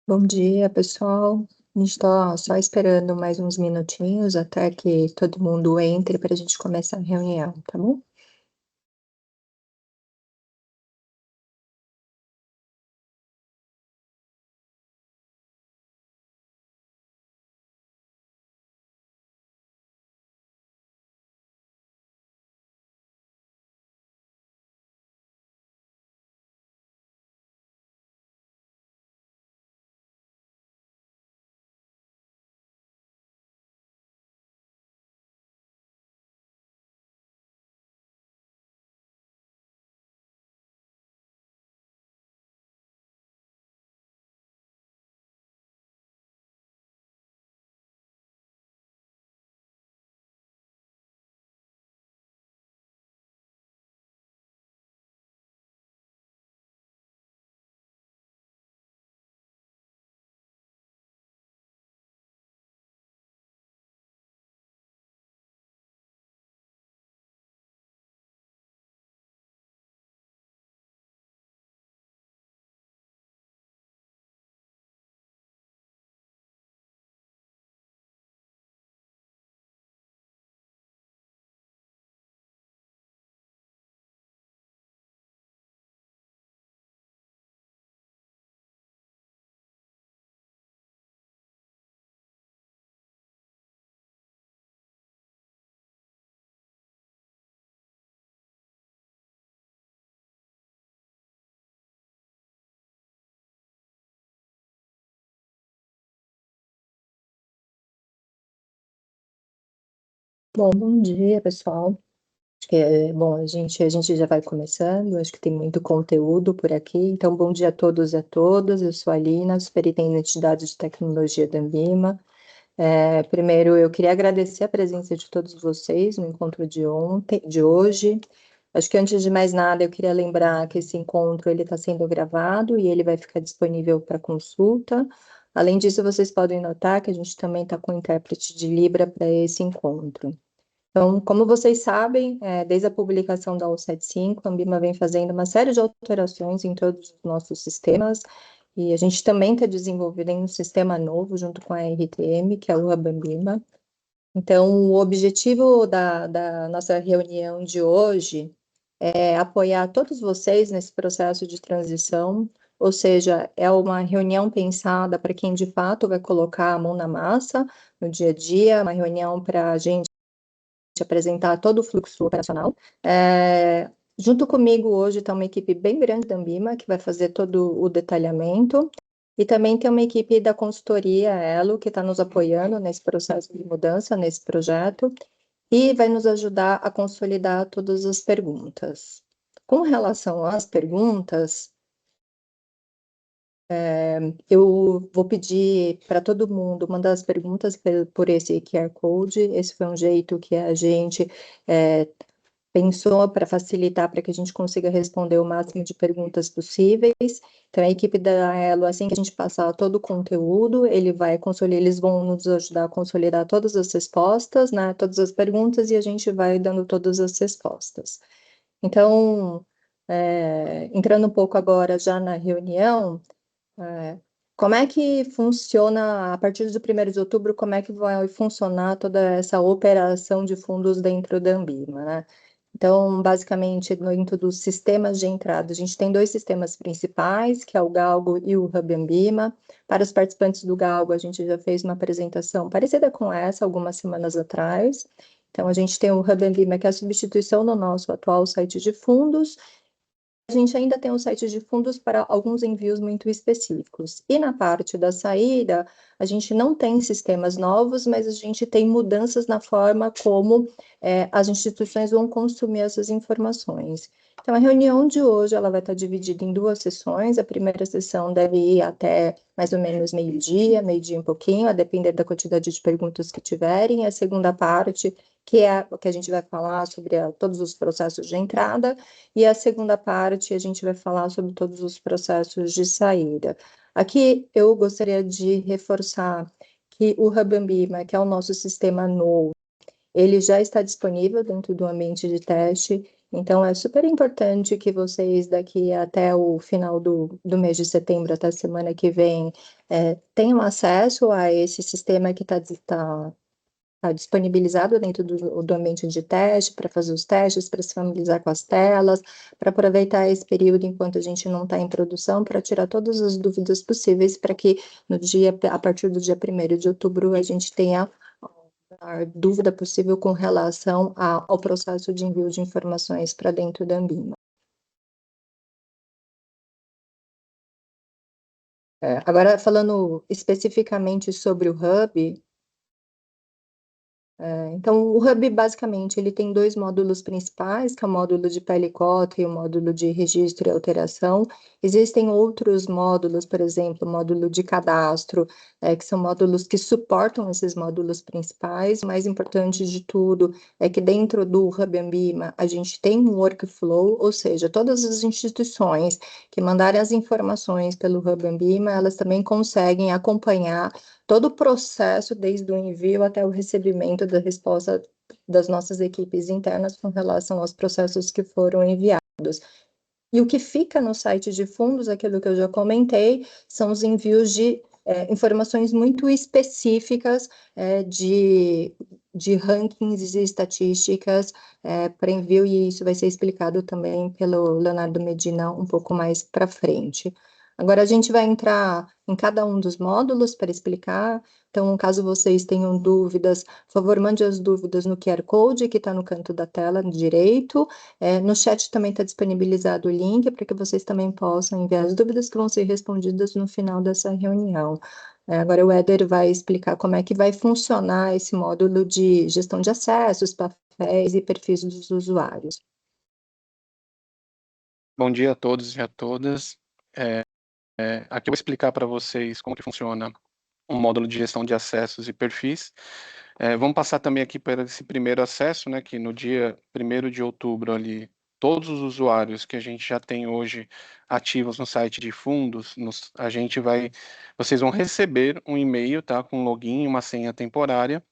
Bom dia, pessoal. A gente está só esperando mais uns minutinhos até que todo mundo entre para a gente começar a reunião, tá bom? Bom dia, pessoal. Acho que bom, a gente já vai começando, acho que tem muito conteúdo por aqui. Então, bom dia a todos e a todas. Eu sou a Alina, superintendente de dados de tecnologia da Ambima. Primeiro, eu queria agradecer a presença de todos vocês no encontro de hoje. Acho que antes de mais nada, eu queria lembrar que esse encontro ele está sendo gravado e ele vai ficar disponível para consulta. Além disso, vocês podem notar que a gente também está com intérprete de Libra para esse encontro. Então, como vocês sabem, desde a publicação da U75, a Ambima vem fazendo uma série de alterações em todos os nossos sistemas, e a gente também está desenvolvendo um sistema novo junto com a RTM, que é o Hub Ambima. Então, o objetivo da nossa reunião de hoje é apoiar todos vocês nesse processo de transição, ou seja, é uma reunião pensada para quem de fato vai colocar a mão na massa no dia a dia, uma reunião para a gente apresentar todo o fluxo operacional. Junto comigo hoje está uma equipe bem grande da Ambima, que vai fazer todo o detalhamento, e também tem uma equipe da consultoria Elo, que está nos apoiando nesse processo de mudança, nesse projeto, e vai nos ajudar a consolidar todas as perguntas. Com relação às perguntas, eu vou pedir para todo mundo mandar as perguntas por esse QR Code. Esse foi um jeito que a gente pensou para facilitar, para que a gente consiga responder o máximo de perguntas possíveis. Então, a equipe da Elo, assim que a gente passar todo o conteúdo, eles vão nos ajudar a consolidar todas as respostas, né, todas as perguntas, e a gente vai dando todas as respostas. Então, entrando um pouco agora já na reunião, como é que funciona, a partir do 1º de outubro, como é que vai funcionar toda essa operação de fundos dentro da Ambima, né? Então, basicamente, dentro dos sistemas de entrada, a gente tem dois sistemas principais, que é o Galgo e o Hub Ambima. Para os participantes do Galgo, a gente já fez uma apresentação parecida com essa, algumas semanas atrás. Então, a gente tem o Hub Ambima, que é a substituição do nosso atual site de fundos. A gente ainda tem um site de fundos para alguns envios muito específicos. E na parte da saída, a gente não tem sistemas novos, mas a gente tem mudanças na forma como as instituições vão consumir essas informações. Então, a reunião de hoje ela vai estar dividida em duas sessões. A primeira sessão deve ir até mais ou menos meio-dia e um pouquinho, a depender da quantidade de perguntas que tiverem. A segunda parte, que é a que a gente vai falar sobre todos os processos de entrada, e a segunda parte a gente vai falar sobre todos os processos de saída. Aqui eu gostaria de reforçar que o Hub Ambima, que é o nosso sistema novo, ele já está disponível dentro do ambiente de teste, Então, é super importante que vocês, daqui até o final do mês de setembro, até a semana que vem, tenham acesso a esse sistema que está disponibilizado dentro do ambiente de teste, para fazer os testes, para se familiarizar com as telas, para aproveitar esse período enquanto a gente não está em produção, para tirar todas as dúvidas possíveis, para que a partir do dia 1º de outubro, a gente tenha a dúvida possível com relação ao processo de envio de informações para dentro da Ambima. Agora, falando especificamente sobre o Hub, então, o Hub, basicamente, ele tem dois módulos principais, que é o módulo de pelicota e o módulo de registro e alteração. Existem outros módulos, por exemplo, o módulo de cadastro, que são módulos que suportam esses módulos principais. O mais importante de tudo é que dentro do Hub Ambima, a gente tem um workflow, ou seja, todas as instituições que mandarem as informações pelo Hub Ambima, elas também conseguem acompanhar todo o processo, desde o envio até o recebimento da resposta das nossas equipes internas com relação aos processos que foram enviados. E o que fica no site de fundos, aquilo que eu já comentei, são os envios de informações muito específicas de rankings e estatísticas para envio, e isso vai ser explicado também pelo Leonardo Medina um pouco mais para frente. Agora, a gente vai entrar em cada um dos módulos para explicar. Então, caso vocês tenham dúvidas, por favor, mande as dúvidas no QR Code que está no canto da tela direito. No chat também está disponibilizado o link para que vocês também possam enviar as dúvidas que vão ser respondidas no final dessa reunião. Agora o Éder vai explicar como é que vai funcionar esse módulo de gestão de acessos, papéis e perfis dos usuários. Bom dia a todos e a todas. Aqui eu vou explicar para vocês como que funciona um módulo de gestão de acessos e perfis. Vamos passar também aqui para esse primeiro acesso, né, que no dia 1º de outubro ali, todos os usuários que a gente já tem hoje ativos no site de fundos, vocês vão receber um e-mail, tá, com login e uma senha temporária.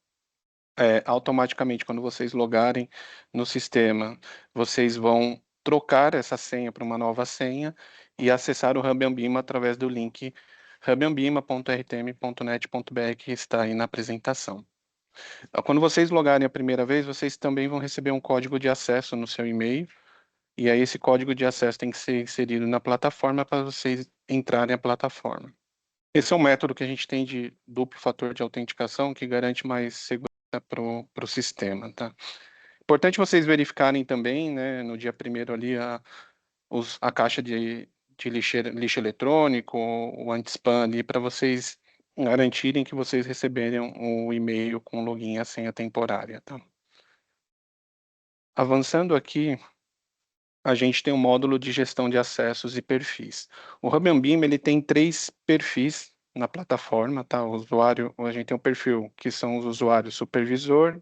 Automaticamente, quando vocês logarem no sistema, vocês vão trocar essa senha para uma nova senha e acessar o Hub Ambima através do link hubambima.rtm.net.br que está aí na apresentação. Quando vocês logarem a primeira vez, vocês também vão receber um código de acesso no seu e-mail, e aí esse código de acesso tem que ser inserido na plataforma para vocês entrarem na plataforma. Esse é um método que a gente tem de duplo fator de autenticação que garante mais segurança para o sistema, tá? Importante vocês verificarem também, né, no dia 1º ali, a caixa de lixo eletrônico, o anti-spam ali, para vocês garantirem que vocês receberam o e-mail com login e a senha temporária, tá? Avançando aqui, a gente tem um módulo de gestão de acessos e perfis. O Hub Ambima, ele tem 3 perfis na plataforma, tá? O usuário, a gente tem um perfil que são os usuários supervisor,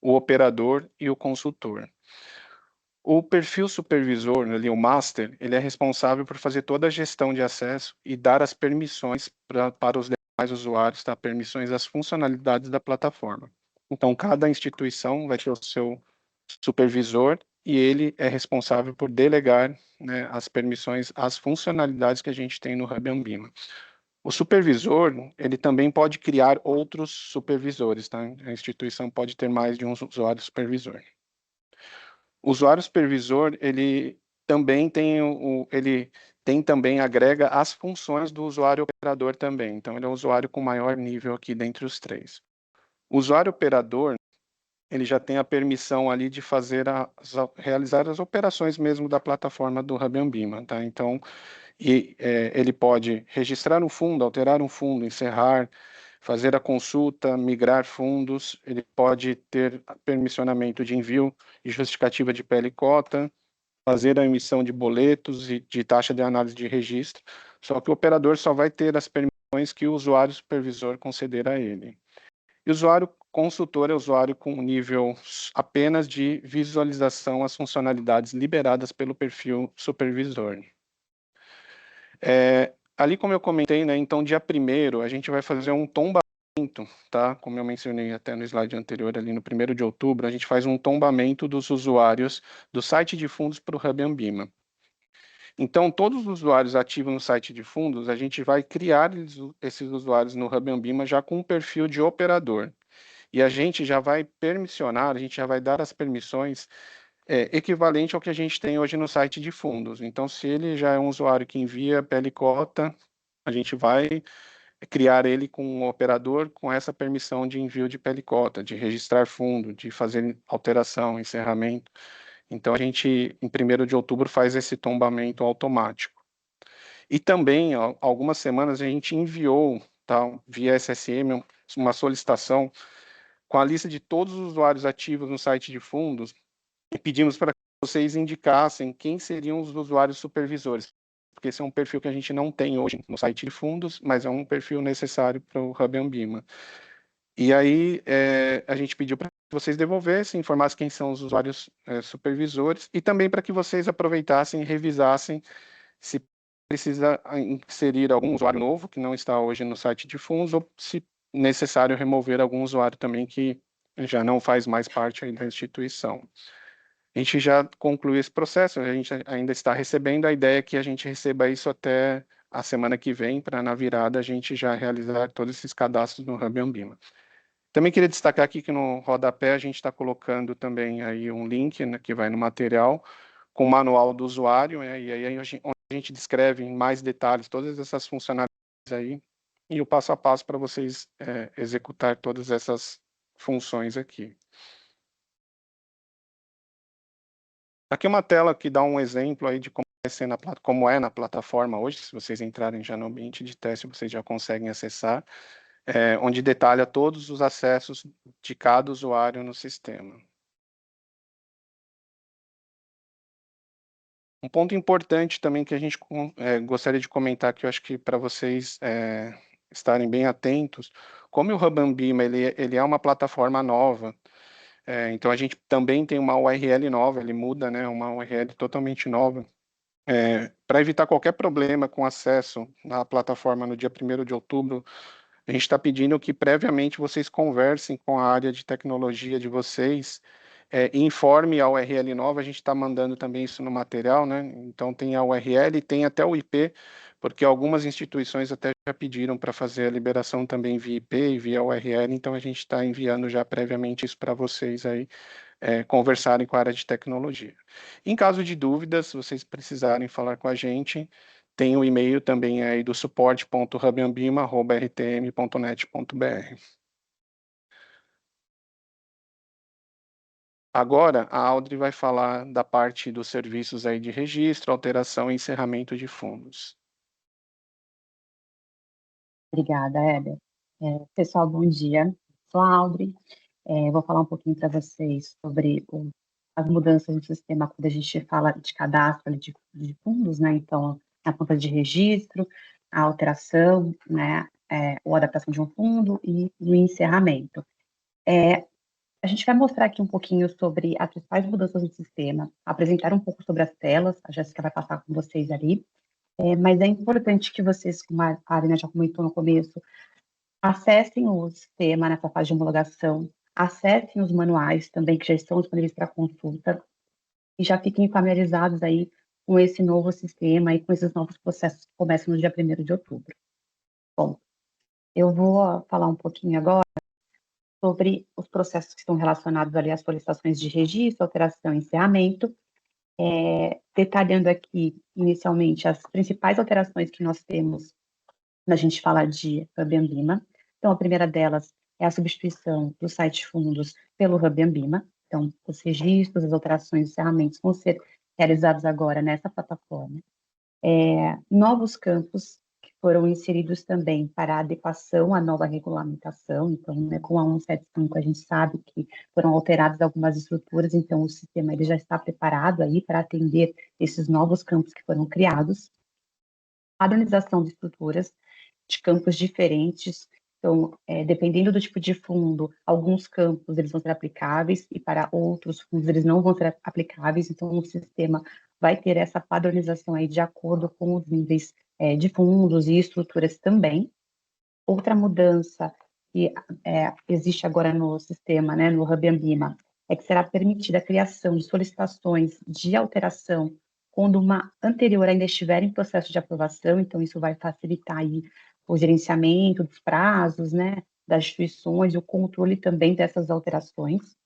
o operador e o consultor. O perfil supervisor, ali, o master, ele é responsável por fazer toda a gestão de acesso e dar as permissões para os demais usuários, tá? Permissões às funcionalidades da plataforma. Então, cada instituição vai ter o seu supervisor e ele é responsável por delegar, né, as permissões às funcionalidades que a gente tem no Hub Ambima. O supervisor, ele também pode criar outros supervisores, tá? A instituição pode ter mais de um usuário supervisor. O usuário supervisor, ele também agrega as funções do usuário operador também. Então, ele é o usuário com maior nível aqui dentre os 3. O usuário operador, ele já tem a permissão ali de realizar as operações mesmo da plataforma do Hub Ambima, tá? Então, ele pode registrar um fundo, alterar um fundo, encerrar, fazer a consulta, migrar fundos, ele pode ter permissionamento de envio e justificativa de pele e cota, fazer a emissão de boletos e de taxa de análise de registro, só que o operador só vai ter as permissões que o usuário supervisor conceder a ele. E o usuário consultor é o usuário com nível apenas de visualização às funcionalidades liberadas pelo perfil supervisor. Ali, como eu comentei, né, então, dia 1º, a gente vai fazer um tombamento tá? Como eu mencionei até no slide anterior, ali no 1º de outubro, a gente faz um tombamento dos usuários do site de fundos para o Hub Ambima. Então, todos os usuários ativos no site de fundos, a gente vai criar esses usuários no Hub Ambima já com um perfil de operador. E a gente já vai permissionar, a gente já vai dar as permissões equivalente ao que a gente tem hoje no site de fundos. Então, se ele já é um usuário que envia PL cota, a gente vai criar ele com um operador com essa permissão de envio de PL cota, de registrar fundo, de fazer alteração, encerramento. Então, a gente, em 1º de outubro, faz esse tombamento automático. E também, algumas semanas, a gente enviou, tá, via SSM, uma solicitação com a lista de todos os usuários ativos no site de fundos e pedimos para que vocês indicassem quem seriam os usuários supervisores, porque esse é um perfil que a gente não tem hoje no site de fundos, mas é um perfil necessário para o Hub Ambima. E aí a gente pediu para que vocês devolvessem, informassem quem são os usuários supervisores e também para que vocês aproveitassem e revisassem se precisa inserir algum usuário novo que não está hoje no site de fundos ou se necessário remover algum usuário também que já não faz mais parte aí da instituição. A gente já concluiu esse processo, a gente ainda está recebendo, a ideia é que a gente receba isso até a semana que vem, para na virada a gente já realizar todos esses cadastros no Hub Ambima. Também queria destacar aqui que no rodapé a gente está colocando também aí um link, né, que vai no material, com o manual do usuário, né, e aí onde a gente descreve em mais detalhes todas essas funcionalidades aí, e o passo a passo para vocês executar todas essas funções aqui. Aqui é uma tela que dá um exemplo aí de como é na plataforma hoje. Se vocês entrarem já no ambiente de teste, vocês já conseguem acessar, onde detalha todos os acessos de cada usuário no sistema. Um ponto importante também que a gente gostaria de comentar, que eu acho que para vocês estarem bem atentos, como o Hub Ambima ele é uma plataforma nova, então a gente também tem uma URL nova, ele muda, né, uma URL totalmente nova. Para evitar qualquer problema com acesso na plataforma no dia 1º de outubro, a gente está pedindo que previamente vocês conversem com a área de tecnologia de vocês, e informe a URL nova. A gente está mandando também isso no material, né? Então tem a URL e tem até o IP, porque algumas instituições até já pediram para fazer a liberação também via IP e via URL, então a gente está enviando já previamente isso para vocês aí, conversarem com a área de tecnologia. Em caso de dúvidas, se vocês precisarem falar com a gente, tem o e-mail também aí do suporte.hubambima@rtm.net.br. Agora, a Audrey vai falar da parte dos serviços aí de registro, alteração e encerramento de fundos. Obrigada, Heber. Pessoal, bom dia. Sou a Audrey. Vou falar um pouquinho para vocês sobre as mudanças no sistema quando a gente fala de cadastro de fundos, né? Então, a conta de registro, a alteração, né? Ou adaptação de um fundo e o encerramento. A gente vai mostrar aqui um pouquinho sobre as principais mudanças no sistema, apresentar um pouco sobre as telas, a Jéssica vai passar com vocês ali, mas é importante que vocês, como a Arina já comentou no começo, acessem o sistema nessa fase de homologação, acessem os manuais também que já estão disponíveis para consulta e já fiquem familiarizados aí com esse novo sistema e com esses novos processos que começam no dia 1º de outubro. Bom, eu vou falar um pouquinho agora sobre os processos que estão relacionados ali às solicitações de registro, alteração e encerramento, detalhando aqui, inicialmente, as principais alterações que nós temos quando a gente fala de Hub Ambima. Então, a primeira delas é a substituição do site de fundos pelo Hub Ambima. Então, os registros, as alterações e encerramentos vão ser realizados agora nessa plataforma. Novos campos que foram inseridos também para adequação à nova regulamentação. Então, né, com a 175, a gente sabe que foram alteradas algumas estruturas, então o sistema ele já está preparado aí para atender esses novos campos que foram criados. Padronização de estruturas de campos diferentes. Então, dependendo do tipo de fundo, alguns campos eles vão ser aplicáveis e para outros fundos eles não vão ser aplicáveis. Então, o sistema vai ter essa padronização aí de acordo com os níveis de fundos e estruturas também. Outra mudança que existe agora no sistema, né, no Hub Ambima, é que será permitida a criação de solicitações de alteração quando uma anterior ainda estiver em processo de aprovação, então isso vai facilitar aí o gerenciamento dos prazos, né, das instituições e o controle também dessas alterações.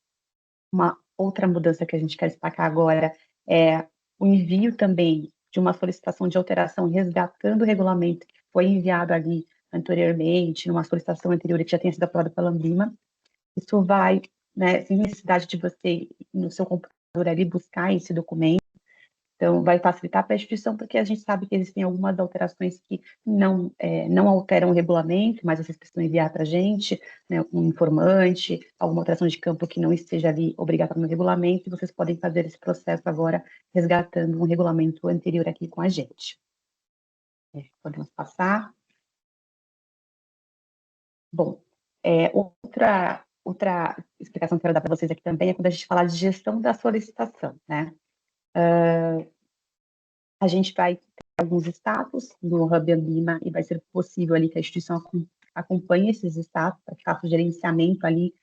Uma outra mudança que a gente quer destacar agora é o envio também de uma solicitação de alteração resgatando o regulamento que foi enviado ali anteriormente, numa solicitação anterior que já tenha sido aprovada pela Ambima. Isso vai, né, sem necessidade de você, no seu computador ali, buscar esse documento. Então, vai facilitar para a instituição, porque a gente sabe que existem algumas alterações que não alteram o regulamento, mas vocês precisam enviar para a gente, né, um informante, alguma alteração de campo que não esteja ali obrigatória no regulamento, e vocês podem fazer esse processo agora, resgatando um regulamento anterior aqui com a gente. Podemos passar. Bom, outra explicação que eu quero dar para vocês aqui também é quando a gente fala de gestão da solicitação, né? A gente vai ter alguns status no Hub Ambima e vai ser possível ali que a instituição acompanhe esses status para que faça o gerenciamento ali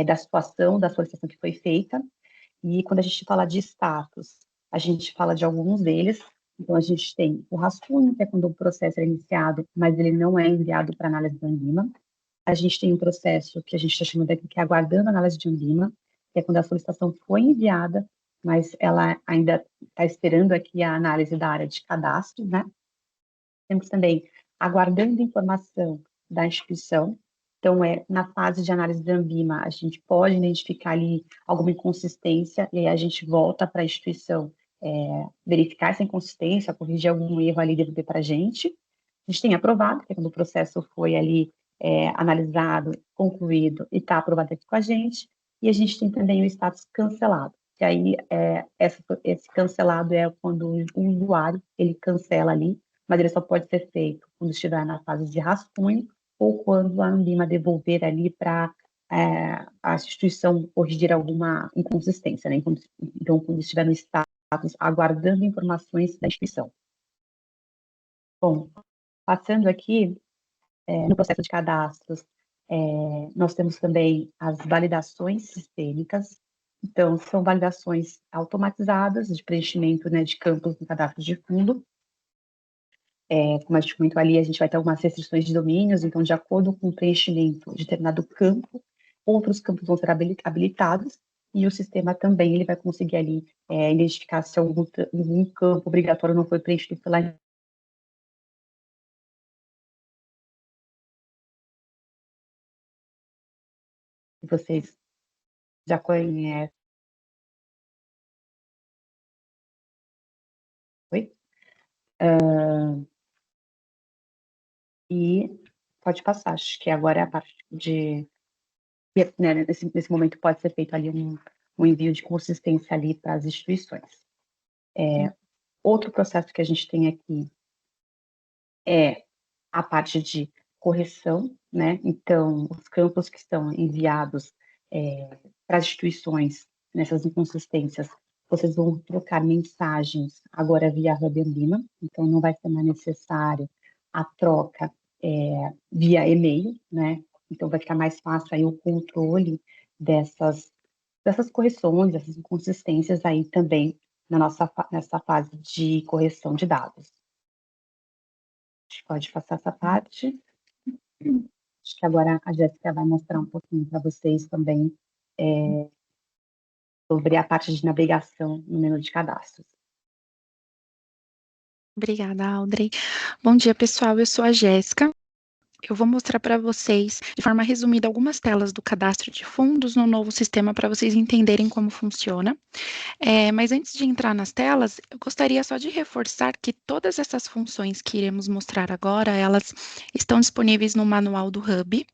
da situação, da solicitação que foi feita. E quando a gente fala de status, a gente fala de alguns deles. Então, a gente tem o rascunho, que é quando o processo é iniciado, mas ele não é enviado para análise do Ambima. A gente tem um processo que a gente está chamando aqui, que é aguardando a análise de Ambima, que é quando a solicitação foi enviada, mas ela ainda está esperando aqui a análise da área de cadastro, né? Temos também aguardando informação da instituição. Então, na fase de análise da Ambima, a gente pode identificar ali alguma inconsistência, e aí a gente volta para a instituição verificar essa inconsistência, corrigir algum erro ali, devolver para a gente. A gente tem aprovado, que é quando o processo foi ali analisado, concluído e está aprovado aqui com a gente. E a gente tem também o status cancelado, que aí esse cancelado é quando o usuário ele cancela ali, mas ele só pode ser feito quando estiver na fase de rascunho ou quando a Ambima devolver ali para a instituição corrigir alguma inconsistência, né? Então, quando estiver no status, aguardando informações da instituição. Bom, passando aqui, no processo de cadastros, nós temos também as validações sistêmicas. Então, são validações automatizadas de preenchimento, né, de campos no cadastro de fundo. Como a gente comentou ali, a gente vai ter algumas restrições de domínios, então, de acordo com o preenchimento de determinado campo, outros campos vão ser habilitados, e o sistema também ele vai conseguir ali identificar se algum campo obrigatório não foi preenchido pela vocês já conhecem. Oi? E pode passar, acho que agora é a parte de... Né, nesse momento pode ser feito ali um envio de consistência ali para as instituições. Outro processo que a gente tem aqui é a parte de correção, né? Então, os campos que estão enviados para as instituições nessas inconsistências, vocês vão trocar mensagens agora via Hub Ambima, então não vai ser mais necessário a troca via e-mail, né? Então vai ficar mais fácil aí o controle dessas correções, dessas inconsistências aí também nessa fase de correção de dados. A gente pode passar essa parte. Acho que agora a Jéssica vai mostrar um pouquinho para vocês também sobre a parte de navegação no menu de cadastros. Obrigada, Audrey. Bom dia, pessoal. Eu sou a Jéssica. Eu vou mostrar para vocês, de forma resumida, algumas telas do cadastro de fundos no novo sistema para vocês entenderem como funciona. Mas antes de entrar nas telas, eu gostaria só de reforçar que todas essas funções que iremos mostrar agora, elas estão disponíveis no manual do Hub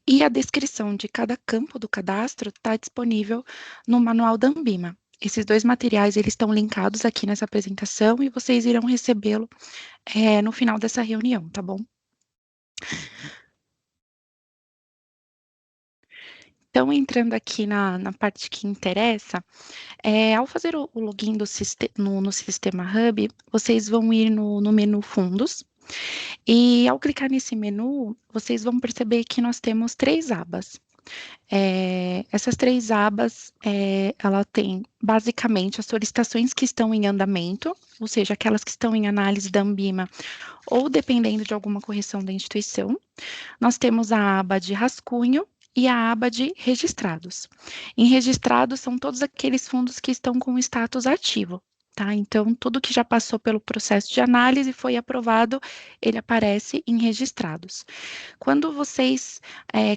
e a descrição de cada campo do cadastro está disponível no manual da Ambima. Esses dois materiais, eles estão linkados aqui nessa apresentação e vocês irão recebê-lo no final dessa reunião, tá bom? Então, entrando aqui na parte que interessa, ao fazer o login no sistema Hub, vocês vão ir no menu Fundos, E ao clicar nesse menu, vocês vão perceber que nós temos 3 abas. Essas 3 abas, ela tem basicamente as solicitações que estão em andamento, ou seja, aquelas que estão em análise da Anbima ou dependendo de alguma correção da instituição. Nós temos a aba de rascunho e a aba de registrados. Em registrados são todos aqueles fundos que estão com status ativo. Tá? Então, tudo que já passou pelo processo de análise foi aprovado, ele aparece em registrados. Quando vocês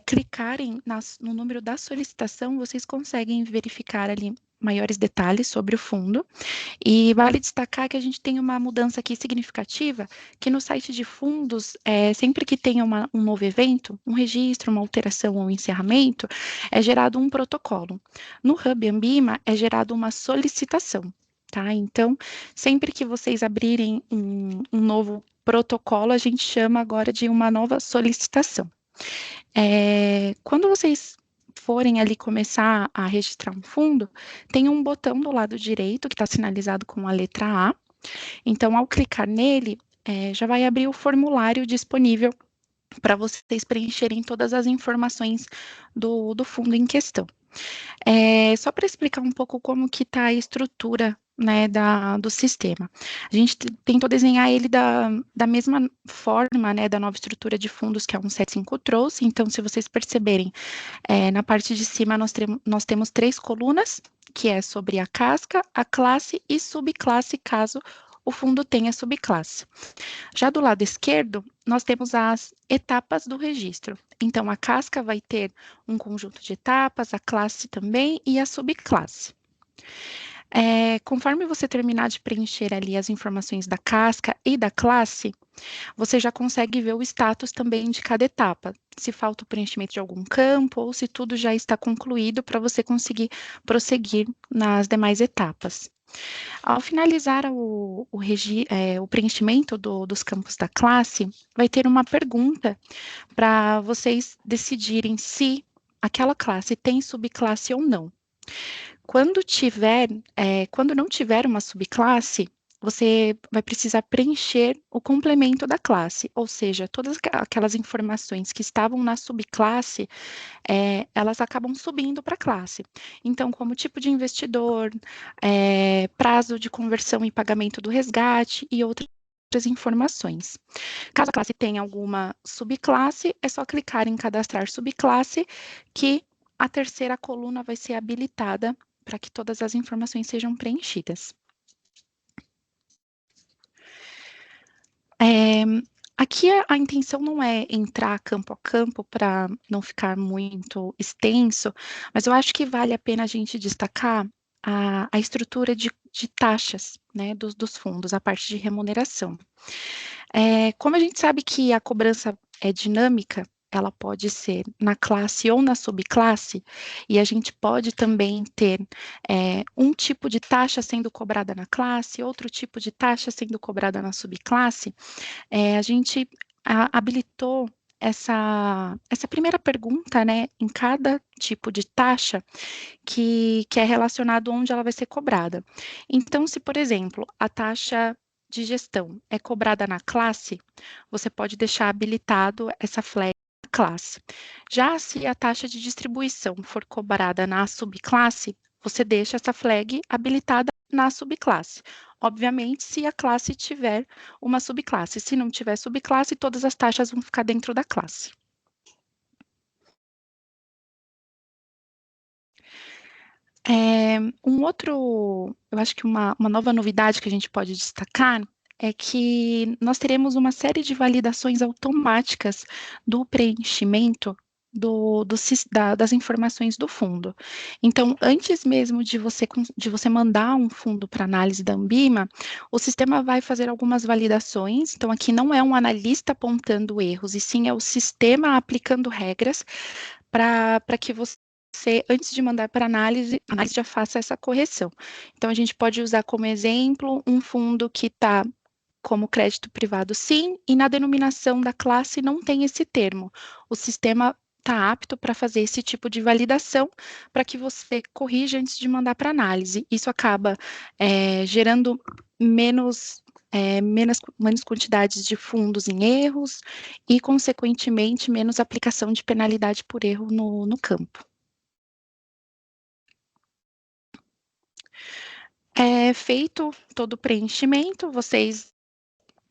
clicarem no número da solicitação, vocês conseguem verificar ali maiores detalhes sobre o fundo, e vale destacar que a gente tem uma mudança aqui significativa, que no site de fundos, sempre que tem um novo evento, um registro, uma alteração ou um encerramento, é gerado um protocolo. No Hub Anbima, é gerado uma solicitação. Tá? Então, sempre que vocês abrirem um novo protocolo, a gente chama agora de uma nova solicitação. Quando vocês forem ali começar a registrar um fundo, tem um botão do lado direito que está sinalizado com a letra A. Então, ao clicar nele, já vai abrir o formulário disponível para vocês preencherem todas as informações do fundo em questão. Só para explicar um pouco como que está a estrutura, né, do sistema. A gente tentou desenhar ele da mesma forma, né, da nova estrutura de fundos que a 175 trouxe. Então, se vocês perceberem, na parte de cima nós temos 3 colunas, que é sobre a casca, a classe e subclasse, caso o fundo tenha subclasse. Já do lado esquerdo, nós temos as etapas do registro. Então, a casca vai ter um conjunto de etapas, a classe também e a subclasse. Conforme você terminar de preencher ali as informações da casca e da classe, você já consegue ver o status também de cada etapa, se falta o preenchimento de algum campo ou se tudo já está concluído para você conseguir prosseguir nas demais etapas. Ao finalizar o preenchimento dos campos da classe, vai ter uma pergunta para vocês decidirem se aquela classe tem subclasse ou não. Quando não tiver uma subclasse, você vai precisar preencher o complemento da classe, ou seja, todas aquelas informações que estavam na subclasse, elas acabam subindo para a classe. Então, como tipo de investidor, prazo de conversão e pagamento do resgate e outras informações. Caso a classe tenha alguma subclasse, é só clicar em cadastrar subclasse, que a terceira coluna vai ser habilitada para que todas as informações sejam preenchidas. Aqui a intenção não é entrar campo a campo para não ficar muito extenso, mas eu acho que vale a pena a gente destacar a estrutura de taxas, né, dos fundos, a parte de remuneração. Como a gente sabe que a cobrança é dinâmica, ela pode ser na classe ou na subclasse, e a gente pode também ter um tipo de taxa sendo cobrada na classe, outro tipo de taxa sendo cobrada na subclasse. A gente habilitou essa primeira pergunta, né, em cada tipo de taxa que é relacionado onde ela vai ser cobrada. Então, se, por exemplo, a taxa de gestão é cobrada na classe, você pode deixar habilitado essa flag na classe. Já se a taxa de distribuição for cobrada na subclasse, você deixa essa flag habilitada na subclasse. Obviamente, se a classe tiver uma subclasse. Se não tiver subclasse, todas as taxas vão ficar dentro da classe. Eu acho que uma nova novidade que a gente pode destacar é que nós teremos uma série de validações automáticas do preenchimento das informações do fundo. Então, antes mesmo de você mandar um fundo para análise da Anbima, o sistema vai fazer algumas validações. Então, aqui não é um analista apontando erros, e sim é o sistema aplicando regras para que você, antes de mandar para análise, a análise já faça essa correção. Então, a gente pode usar como exemplo um fundo que está como crédito privado sim, e na denominação da classe não tem esse termo. O sistema está apto para fazer esse tipo de validação para que você corrija antes de mandar para análise. Isso acaba gerando menos menos quantidades de fundos em erros e, consequentemente, menos aplicação de penalidade por erro no campo. Feito todo o preenchimento, vocês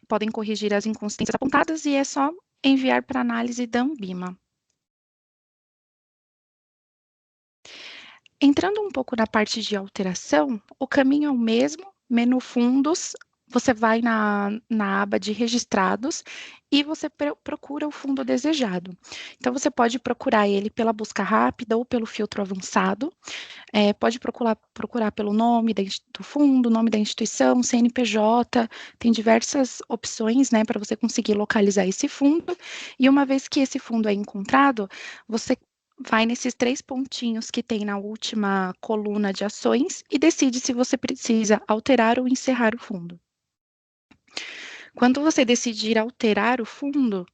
podem corrigir as inconsistências apontadas e é só enviar para análise da Anbima. Entrando um pouco na parte de alteração, o caminho é o mesmo, menu fundos, você vai na aba de registrados e você procura o fundo desejado. Então, você pode procurar ele pela busca rápida ou pelo filtro avançado, pode procurar pelo nome do fundo, nome da instituição, CNPJ, tem diversas opções, né, para você conseguir localizar esse fundo, e uma vez que esse fundo é encontrado, você vai nesses 3 pontinhos que tem na última coluna de ações e decide se você precisa alterar ou encerrar o fundo. Quando você decidir alterar o fundo,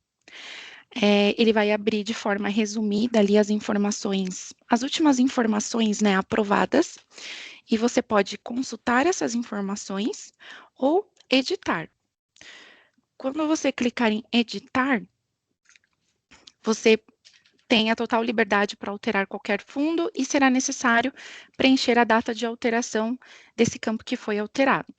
ele vai abrir de forma resumida ali as informações, as últimas informações, né, aprovadas, e você pode consultar essas informações ou editar. Quando você clicar em editar, você tem a total liberdade para alterar qualquer fundo e será necessário preencher a data de alteração desse campo que foi alterado.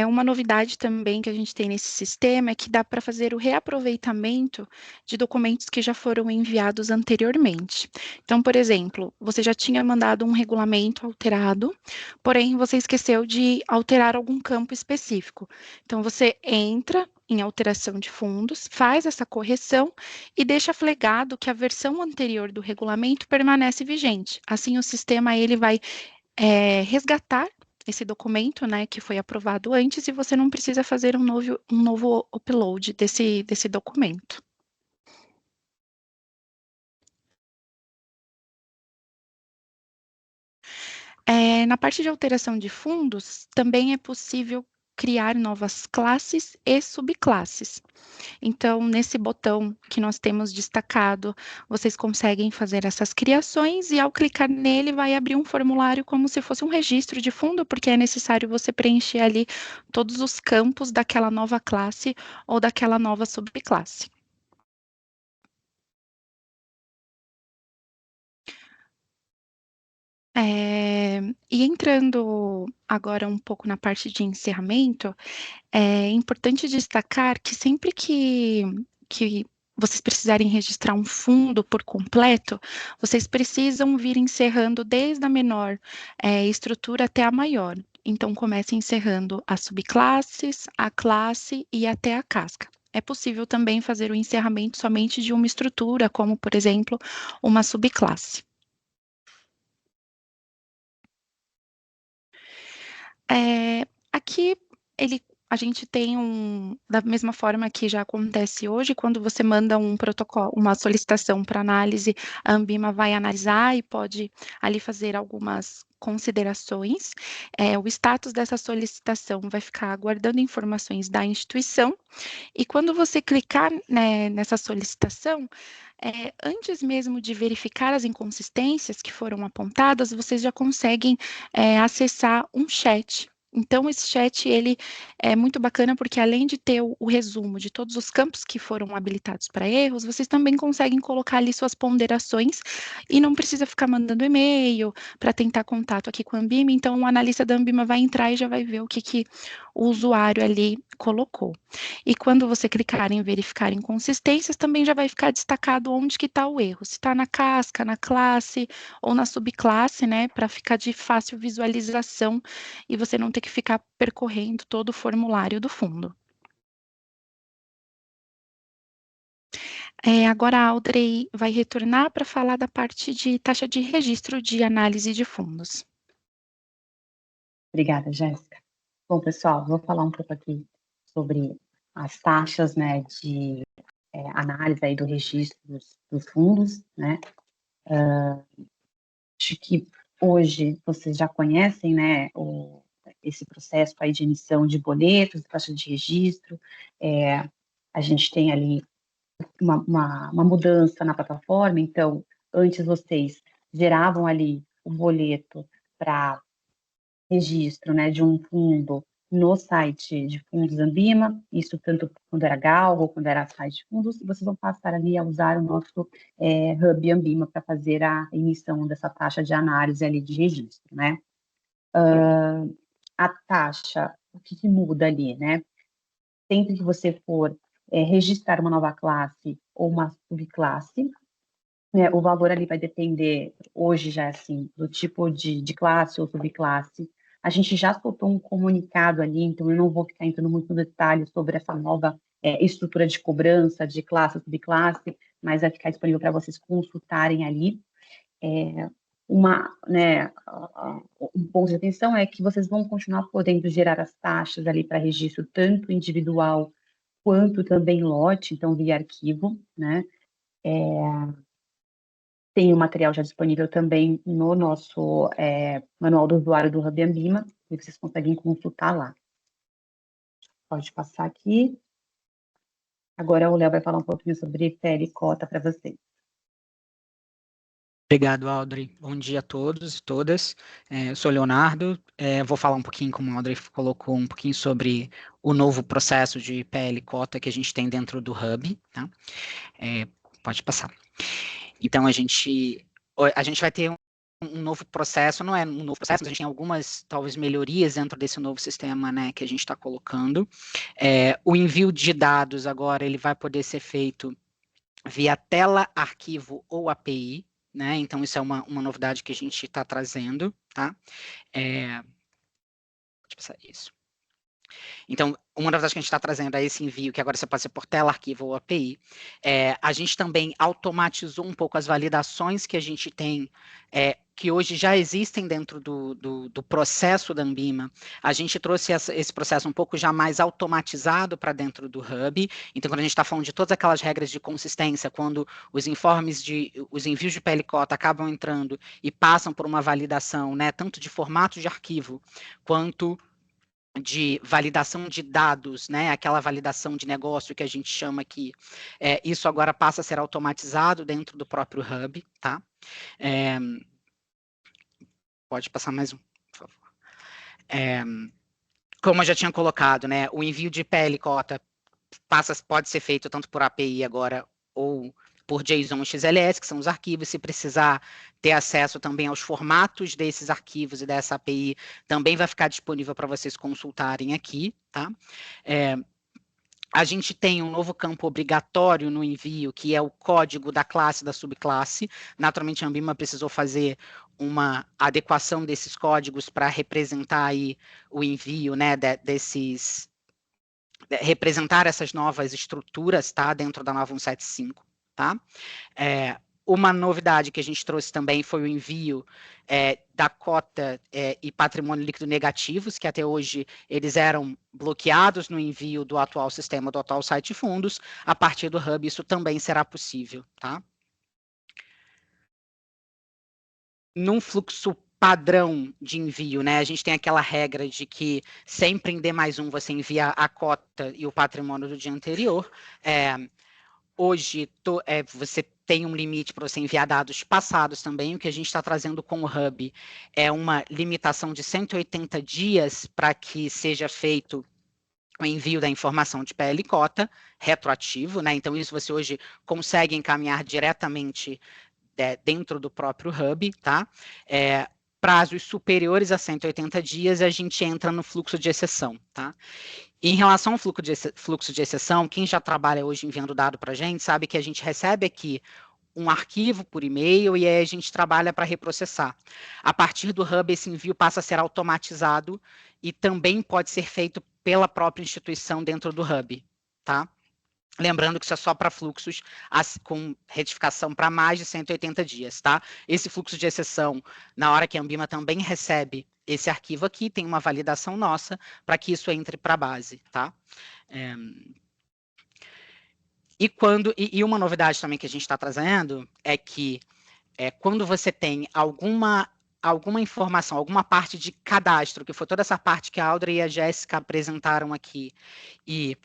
Uma novidade também que a gente tem nesse sistema é que dá para fazer o reaproveitamento de documentos que já foram enviados anteriormente. Então, por exemplo, você já tinha mandado um regulamento alterado, porém você esqueceu de alterar algum campo específico. Então, você entra em alteração de fundos, faz essa correção e deixa flegado que a versão anterior do regulamento permanece vigente. Assim, o sistema ele vai resgatar esse documento, né, que foi aprovado antes, e você não precisa fazer um novo upload desse documento. Na parte de alteração de fundos, também é possível criar novas classes e subclasses. Então, nesse botão que nós temos destacado, vocês conseguem fazer essas criações e, ao clicar nele, vai abrir um formulário como se fosse um registro de fundo, porque é necessário você preencher ali todos os campos daquela nova classe ou daquela nova subclasse. E entrando agora um pouco na parte de encerramento, é importante destacar que sempre que vocês precisarem registrar um fundo por completo, vocês precisam vir encerrando desde a menor estrutura até a maior. Então, comece encerrando as subclasses, a classe e até a casca. É possível também fazer o encerramento somente de uma estrutura, como, por exemplo, uma subclasse. Aqui a gente tem da mesma forma que já acontece hoje, quando você manda um protocolo, uma solicitação para análise, a Anbima vai analisar e pode ali fazer algumas considerações. O status dessa solicitação vai ficar aguardando informações da instituição, e quando você clicar, né, nessa solicitação, antes mesmo de verificar as inconsistências que foram apontadas, vocês já conseguem acessar um chat. Então, esse chat ele é muito bacana porque, além de ter o resumo de todos os campos que foram habilitados para erros, vocês também conseguem colocar ali suas ponderações e não precisa ficar mandando e-mail para tentar contato aqui com a Anbima. Então, o analista da Anbima vai entrar e já vai ver o que o usuário ali colocou. E quando você clicar em verificar inconsistências, também já vai ficar destacado onde que está o erro, se está na casca, na classe ou na subclasse, né, para ficar de fácil visualização e você não ter que ficar percorrendo todo o formulário do fundo. Agora a Audrey vai retornar para falar da parte de taxa de registro de análise de fundos. Obrigada, Jéssica. Bom, pessoal, vou falar um pouco aqui sobre as taxas, né, de análise aí do registro dos fundos, né. Acho que hoje vocês já conhecem, né, esse processo aí de emissão de boletos, taxa de registro. A gente tem ali uma mudança na plataforma, então, antes vocês geravam ali o boleto para registro, né, de um fundo no site de fundos Ambima, isso tanto quando era Galgo, quando era site de fundos, e vocês vão passar ali a usar o nosso Hub Ambima para fazer a emissão dessa taxa de análise ali de registro, né? A taxa, o que muda ali, né? Sempre que você for registrar uma nova classe ou uma subclasse, né, o valor ali vai depender, hoje já assim, do tipo de classe ou subclasse. A gente já soltou um comunicado ali, então eu não vou ficar entrando muito no detalhe sobre essa nova estrutura de cobrança de classe ou subclasse, mas vai ficar disponível para vocês consultarem ali. Um ponto de atenção é que vocês vão continuar podendo gerar as taxas ali para registro, tanto individual quanto também lote, então via arquivo, né? Tem o material já disponível também no nosso manual do usuário do Hub Ambima, e vocês conseguem consultar lá. Pode passar aqui. Agora o Léo vai falar um pouquinho sobre PL e cota para vocês. Obrigado, Audrey. Bom dia a todos e todas. Eu sou Leonardo. Vou falar um pouquinho, como a Audrey colocou, um pouquinho sobre o novo processo de PL cota que a gente tem dentro do Hub. Tá? Pode passar. Então, a gente vai ter um novo processo, não é um novo processo, mas a gente tem algumas, talvez, melhorias dentro desse novo sistema, né, que a gente está colocando. O envio de dados agora, ele vai poder ser feito via tela, arquivo ou API, né? Então, isso é uma novidade que a gente está trazendo, tá? Pode passar isso. Então, uma novidade que a gente está trazendo é esse envio, que agora você pode ser por tela, arquivo ou API. A gente também automatizou um pouco as validações que a gente tem, que hoje já existem dentro do processo da Ambima. A gente trouxe esse processo um pouco já mais automatizado para dentro do Hub. Então, quando a gente está falando de todas aquelas regras de consistência, quando os envios de PL cota acabam entrando e passam por uma validação, né, tanto de formato de arquivo, quanto de validação de dados, né, aquela validação de negócio que a gente chama aqui, isso agora passa a ser automatizado dentro do próprio Hub, tá? Pode passar mais um, por favor. Como eu já tinha colocado, né, o envio de PL cota pode ser feito tanto por API agora ou por JSON e XLS, que são os arquivos. Se precisar ter acesso também aos formatos desses arquivos e dessa API, também vai ficar disponível para vocês consultarem aqui, tá? A gente tem um novo campo obrigatório no envio, que é o código da classe e da subclasse. Naturalmente, a Ambima precisou fazer uma adequação desses códigos para representar aí o envio, né, representar essas novas estruturas, tá, dentro da nova 175, tá? Uma novidade que a gente trouxe também foi o envio da cota e patrimônio líquido negativos, que até hoje eles eram bloqueados no envio do atual sistema, do atual site de fundos. A partir do Hub, isso também será possível, tá? Num fluxo padrão de envio, né? A gente tem aquela regra de que sempre em D+1 você envia a cota e o patrimônio do dia anterior. Hoje, você tem um limite para você enviar dados passados também. O que a gente está trazendo com o Hub é uma limitação de 180 dias para que seja feito o envio da informação de PL cota retroativo, né? Então, isso você hoje consegue encaminhar diretamente dentro do próprio Hub, tá? Prazos superiores a 180 dias, a gente entra no fluxo de exceção, tá? Em relação ao fluxo de exceção, quem já trabalha hoje enviando dado para a gente sabe que a gente recebe aqui um arquivo por e-mail e aí a gente trabalha para reprocessar. A partir do Hub, esse envio passa a ser automatizado e também pode ser feito pela própria instituição dentro do Hub, tá? Lembrando que isso é só para fluxos com retificação para mais de 180 dias, tá? Esse fluxo de exceção, na hora que a Ambima também recebe esse arquivo aqui, tem uma validação nossa para que isso entre para a base, tá? E uma novidade também que a gente está trazendo é que quando você tem alguma informação, alguma parte de cadastro, que foi toda essa parte que a Audrey e a Jéssica apresentaram aqui, e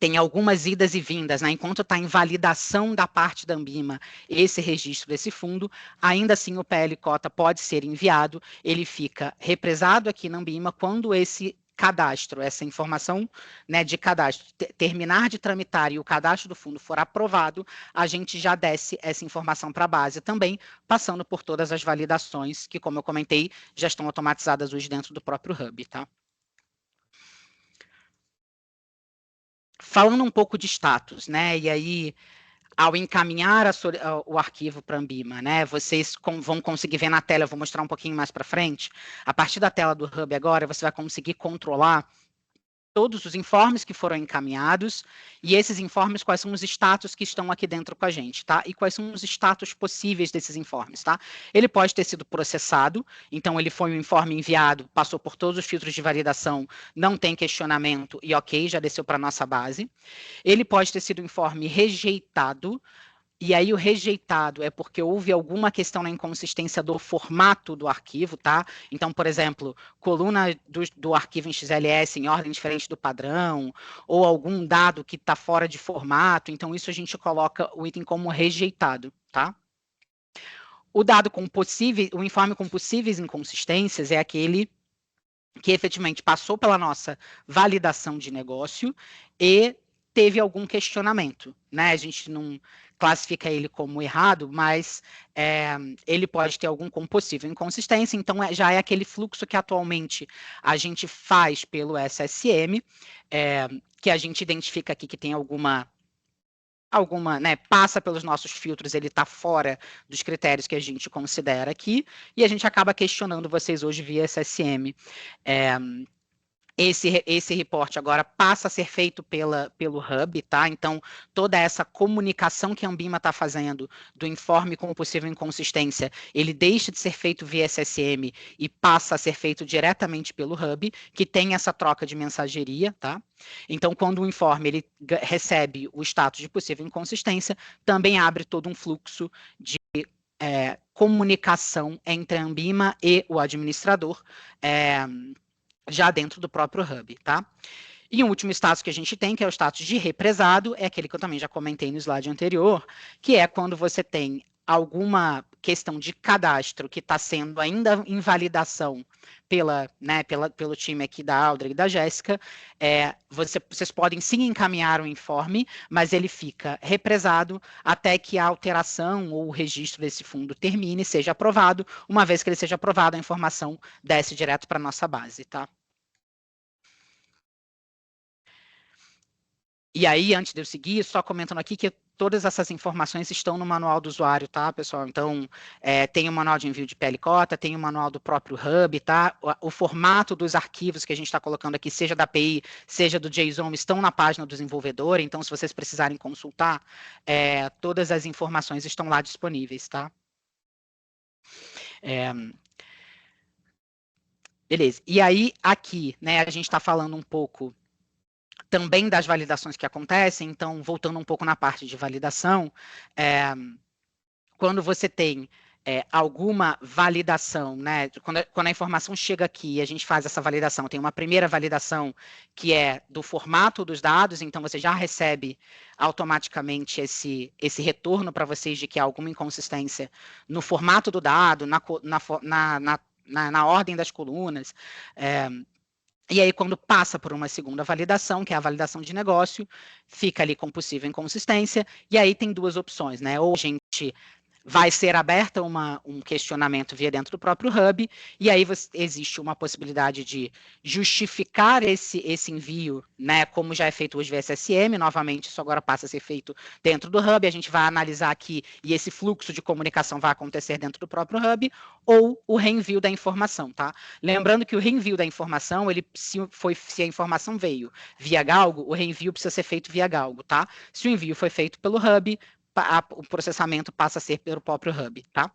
tem algumas idas e vindas, né? Enquanto está em validação da parte da Anbima esse registro desse fundo, ainda assim o PL cota pode ser enviado, ele fica represado aqui na Anbima quando esse cadastro, essa informação, né, de cadastro, terminar de tramitar e o cadastro do fundo for aprovado, a gente já desce essa informação para a base também, passando por todas as validações que, como eu comentei, já estão automatizadas hoje dentro do próprio Hub, tá? Falando um pouco de status, né? E aí, ao encaminhar o arquivo para a Anbima, né? Vocês vão conseguir ver na tela, eu vou mostrar um pouquinho mais para frente. A partir da tela do Hub agora, você vai conseguir controlar todos os informes que foram encaminhados, e esses informes, quais são os status que estão aqui dentro com a gente, tá? E quais são os status possíveis desses informes, tá? Ele pode ter sido processado, então ele foi um informe enviado, passou por todos os filtros de validação, não tem questionamento, e ok, já desceu para a nossa base. Ele pode ter sido um informe rejeitado, e aí o rejeitado é porque houve alguma questão na inconsistência do formato do arquivo, tá? Então, por exemplo, coluna do arquivo em XLS em ordem diferente do padrão, ou algum dado que está fora de formato, então isso a gente coloca o item como rejeitado, tá? O dado com o informe com possíveis inconsistências é aquele que efetivamente passou pela nossa validação de negócio e teve algum questionamento, né? A gente não classifica ele como errado, mas ele pode ter algum com possível inconsistência, então já é aquele fluxo que atualmente a gente faz pelo SSM, que a gente identifica aqui que tem alguma, né, passa pelos nossos filtros, ele está fora dos critérios que a gente considera aqui, e a gente acaba questionando vocês hoje via SSM. Esse reporte agora passa a ser feito pelo Hub, tá? Então, toda essa comunicação que a Anbima está fazendo do informe com possível inconsistência, ele deixa de ser feito via SSM e passa a ser feito diretamente pelo Hub, que tem essa troca de mensageria, tá? Então, quando o informe ele recebe o status de possível inconsistência, também abre todo um fluxo de comunicação entre a Anbima e o administrador, já dentro do próprio Hub, tá? E o último status que a gente tem, que é o status de represado, é aquele que eu também já comentei no slide anterior, que é quando você tem alguma questão de cadastro que está sendo ainda em validação pelo time aqui da Audrey e da Jéssica, vocês podem sim encaminhar o informe, mas ele fica represado até que a alteração ou o registro desse fundo termine, seja aprovado. Uma vez que ele seja aprovado, a informação desce direto para a nossa base, tá? E aí, antes de eu seguir, só comentando aqui que todas essas informações estão no manual do usuário, tá, pessoal? Então, tem o manual de envio de PL cota, tem o manual do próprio Hub, tá? O formato dos arquivos que a gente está colocando aqui, seja da API, seja do JSON, estão na página do desenvolvedor, então, se vocês precisarem consultar, todas as informações estão lá disponíveis, tá? Beleza. E aí, aqui, né, a gente está falando um pouco também das validações que acontecem, então, voltando um pouco na parte de validação, quando você tem alguma validação, né, quando a informação chega aqui e a gente faz essa validação, tem uma primeira validação que é do formato dos dados, então você já recebe automaticamente esse retorno para vocês de que há alguma inconsistência no formato do dado, na ordem das colunas, e aí, quando passa por uma segunda validação, que é a validação de negócio, fica ali com possível inconsistência, e aí tem duas opções, né? Ou a gente vai ser aberta um questionamento via dentro do próprio Hub, e aí existe uma possibilidade de justificar esse envio, né, como já é feito hoje via SSM, novamente isso agora passa a ser feito dentro do Hub, a gente vai analisar aqui, e esse fluxo de comunicação vai acontecer dentro do próprio Hub, ou o reenvio da informação, tá? Lembrando que o reenvio da informação, se a informação veio via Galgo, o reenvio precisa ser feito via Galgo, tá? Se o envio foi feito pelo Hub, o processamento passa a ser pelo próprio Hub, tá?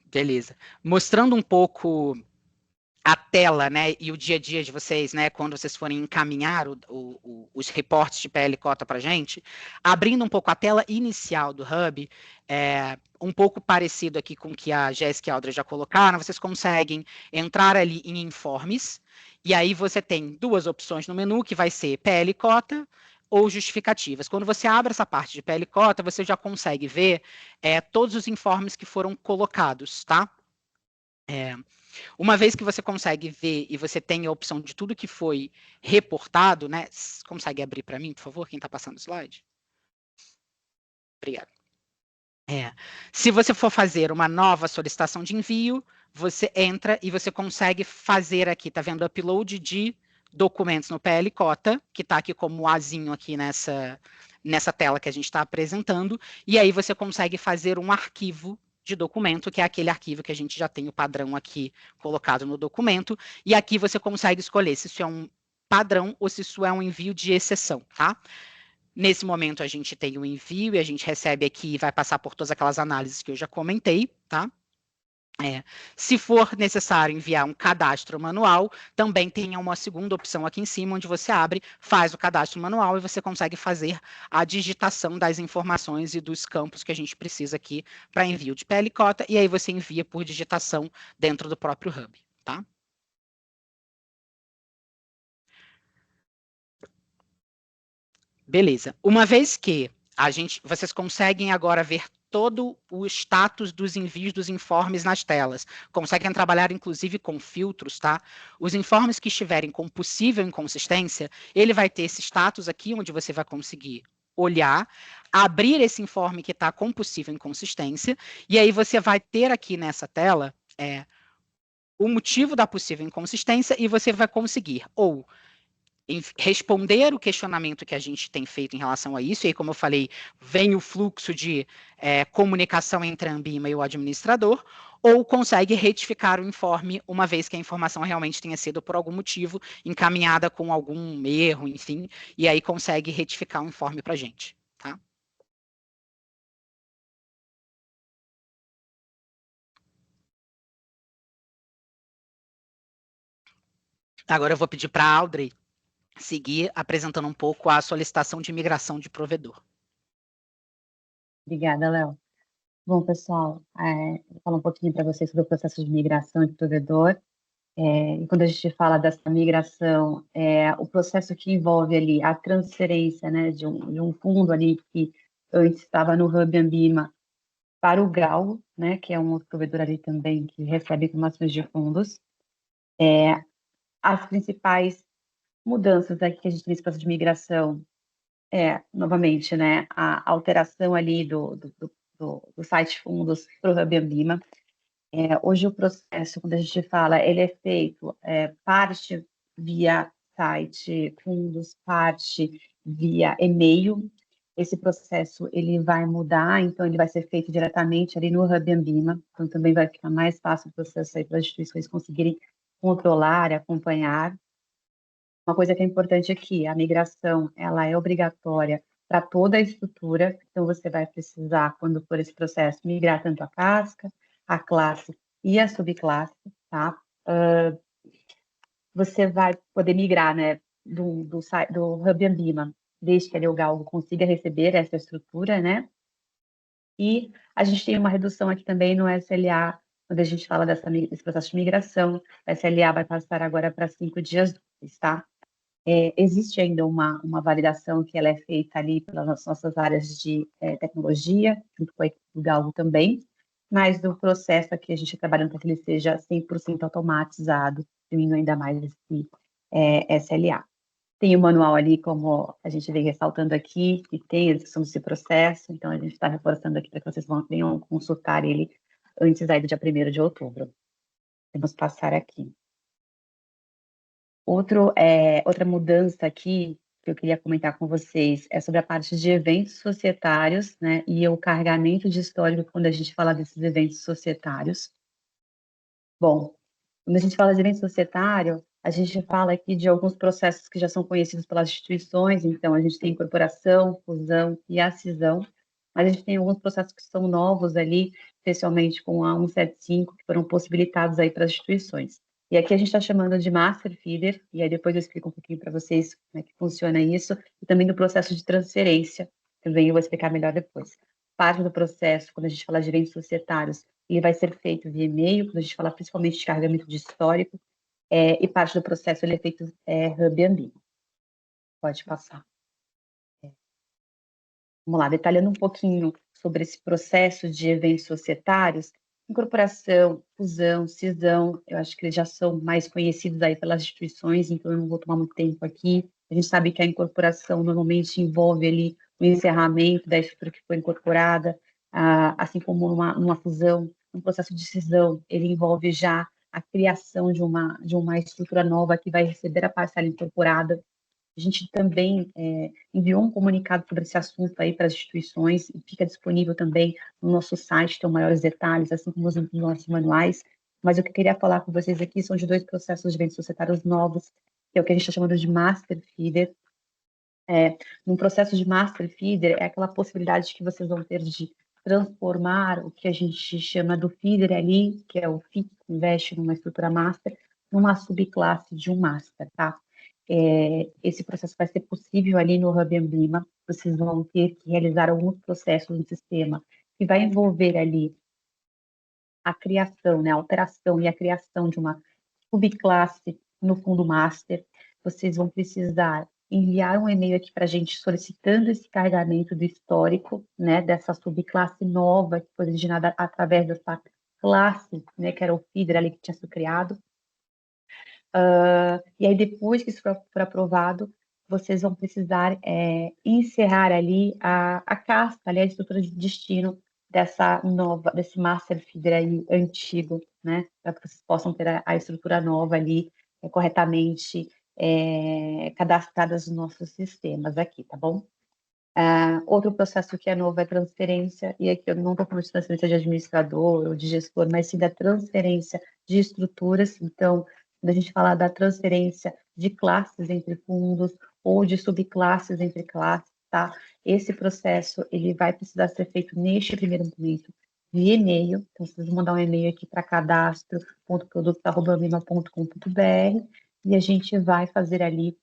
Beleza. Mostrando um pouco a tela, né, e o dia a dia de vocês, né, quando vocês forem encaminhar os reportes de PL Cota para a gente, abrindo um pouco a tela inicial do Hub, um pouco parecido aqui com o que a Jéssica e a Audrey já colocaram, vocês conseguem entrar ali em informes, e aí você tem duas opções no menu, que vai ser PL Cota ou justificativas. Quando você abre essa parte de PL Cota, você já consegue ver todos os informes que foram colocados, tá? Uma vez que você consegue ver e você tem a opção de tudo que foi reportado, né? Consegue abrir para mim, por favor, quem está passando o slide? Obrigado. Se você for fazer uma nova solicitação de envio, você entra e você consegue fazer aqui, tá vendo? Upload de documentos no PL Cota, que está aqui como azinho aqui nessa tela que a gente está apresentando, e aí você consegue fazer um arquivo de documento, que é aquele arquivo que a gente já tem o padrão aqui colocado no documento, e aqui você consegue escolher se isso é um padrão ou se isso é um envio de exceção, tá? Nesse momento a gente tem o envio e a gente recebe aqui e vai passar por todas aquelas análises que eu já comentei, tá? Se for necessário enviar um cadastro manual, também tem uma segunda opção aqui em cima, onde você abre, faz o cadastro manual e você consegue fazer a digitação das informações e dos campos que a gente precisa aqui para envio de PL Cota, e aí você envia por digitação dentro do próprio Hub, tá? Beleza. Uma vez que vocês conseguem agora ver todo o status dos envios dos informes nas telas. Conseguem trabalhar, inclusive, com filtros, tá? Os informes que estiverem com possível inconsistência, ele vai ter esse status aqui, onde você vai conseguir olhar, abrir esse informe que está com possível inconsistência, e aí você vai ter aqui nessa tela o motivo da possível inconsistência, e você vai conseguir ou responder o questionamento que a gente tem feito em relação a isso, e aí, como eu falei, vem o fluxo de comunicação entre a Ambima e o administrador, ou consegue retificar o informe, uma vez que a informação realmente tenha sido, por algum motivo, encaminhada com algum erro, enfim, e aí consegue retificar o informe para a gente, tá? Agora eu vou pedir para a Audrey seguir apresentando um pouco a solicitação de migração de provedor. Obrigada, Léo. Bom, pessoal, vou falar um pouquinho para vocês sobre o processo de migração de provedor. E quando a gente fala dessa migração, o processo que envolve ali a transferência, né, de um fundo ali que antes estava no Hub Ambima para o Galgo, né, que é um outro provedor ali também que recebe informações de fundos. As principais mudanças aqui que a gente tem nesse processo de migração novamente, né, a alteração ali do site fundos para o Hub Ambima. Hoje o processo, quando a gente fala, ele é feito parte via site fundos, parte via e-mail. Esse processo ele vai mudar, então ele vai ser feito diretamente ali no Hub Ambima, então também vai ficar mais fácil o processo aí para as instituições conseguirem controlar e acompanhar. Uma coisa que é importante aqui, a migração, ela é obrigatória para toda a estrutura, então você vai precisar, quando for esse processo, migrar tanto a casca, a classe e a subclasse, tá? Você vai poder migrar, né, do Hub Ambima, desde que ali o Galgo consiga receber essa estrutura, né? E a gente tem uma redução aqui também no SLA, quando a gente fala desse processo de migração, o SLA vai passar agora para 5 dias úteis, tá? Existe ainda uma validação que ela é feita ali pelas nossas áreas de tecnologia, junto com a equipe do Galgo também, mas do processo aqui a gente está trabalhando para que ele seja 100% automatizado, diminuindo ainda mais esse SLA. Tem o manual ali, como a gente vem ressaltando aqui, que tem a descrição desse processo, então a gente está reforçando aqui para que vocês venham consultar ele antes aí do dia 1º de outubro. Vamos passar aqui. Outra mudança aqui que eu queria comentar com vocês é sobre a parte de eventos societários, né, e o carregamento de histórico quando a gente fala desses eventos societários. Bom, quando a gente fala de evento societário, a gente fala aqui de alguns processos que já são conhecidos pelas instituições, então a gente tem incorporação, fusão e a cisão, mas a gente tem alguns processos que são novos ali, especialmente com a 175, que foram possibilitados aí para as instituições. E aqui a gente está chamando de Master Feeder, e aí depois eu explico um pouquinho para vocês como é que funciona isso, e também do processo de transferência, também eu vou explicar melhor depois. Parte do processo, quando a gente fala de eventos societários, ele vai ser feito via e-mail, quando a gente fala principalmente de carregamento de histórico, e parte do processo ele é feito Hub Ambima. Pode passar. Vamos lá, detalhando um pouquinho sobre esse processo de eventos societários, incorporação, fusão, cisão, eu acho que eles já são mais conhecidos aí pelas instituições, então eu não vou tomar muito tempo aqui. A gente sabe que a incorporação normalmente envolve ali o encerramento da estrutura que foi incorporada, assim como numa fusão, um processo de cisão, ele envolve já a criação de uma estrutura nova que vai receber a parcela incorporada. A gente também enviou um comunicado sobre esse assunto aí para as instituições e fica disponível também no nosso site, tem maiores detalhes, assim como os nossos manuais. Mas o que eu queria falar com vocês aqui são de 2 processos de eventos societários novos, que é o que a gente está chamando de Master Feeder. Num processo de Master Feeder, é aquela possibilidade que vocês vão ter de transformar o que a gente chama do feeder ali, que é o FII, que investe numa estrutura master, numa subclasse de um master, tá? Esse processo vai ser possível ali no Hub Ambima, vocês vão ter que realizar alguns processos no sistema que vai envolver ali a criação, né, a alteração e a criação de uma subclasse no fundo master. Vocês vão precisar enviar um e-mail aqui para a gente solicitando esse carregamento do histórico, né, dessa subclasse nova que foi originada através dessa classe, né, que era o feeder ali que tinha sido criado. E aí, depois que isso for aprovado, vocês vão precisar encerrar ali a casca, ali, a estrutura de destino desse master feeder aí antigo, né? Para que vocês possam ter a estrutura nova ali corretamente cadastradas nos nossos sistemas aqui, tá bom? Outro processo que é novo é transferência, e aqui eu não estou falando de transferência de administrador ou de gestor, mas sim da transferência de estruturas. Então, quando a gente fala da transferência de classes entre fundos ou de subclasses entre classes, tá? Esse processo, ele vai precisar ser feito neste primeiro momento via e-mail. Então, vocês vão mandar um e-mail aqui para cadastro.produtos@ambima.com.br e a gente vai fazer ali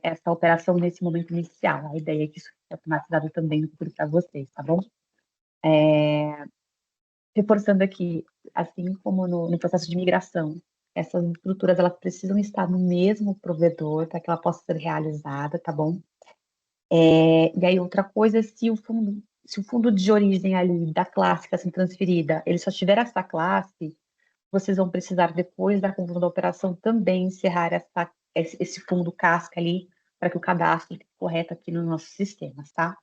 essa operação nesse momento inicial. A ideia é que isso seja automatizado também no futuro para vocês, tá bom? Reforçando aqui, assim como no processo de migração, essas estruturas elas precisam estar no mesmo provedor para que ela possa ser realizada, tá bom? E aí outra coisa, se o fundo de origem ali da classe que está sendo transferida, ele só tiver essa classe, vocês vão precisar, depois da conclusão da operação, também encerrar esse fundo casca ali, para que o cadastro fique correto aqui nos nossos sistemas, tá?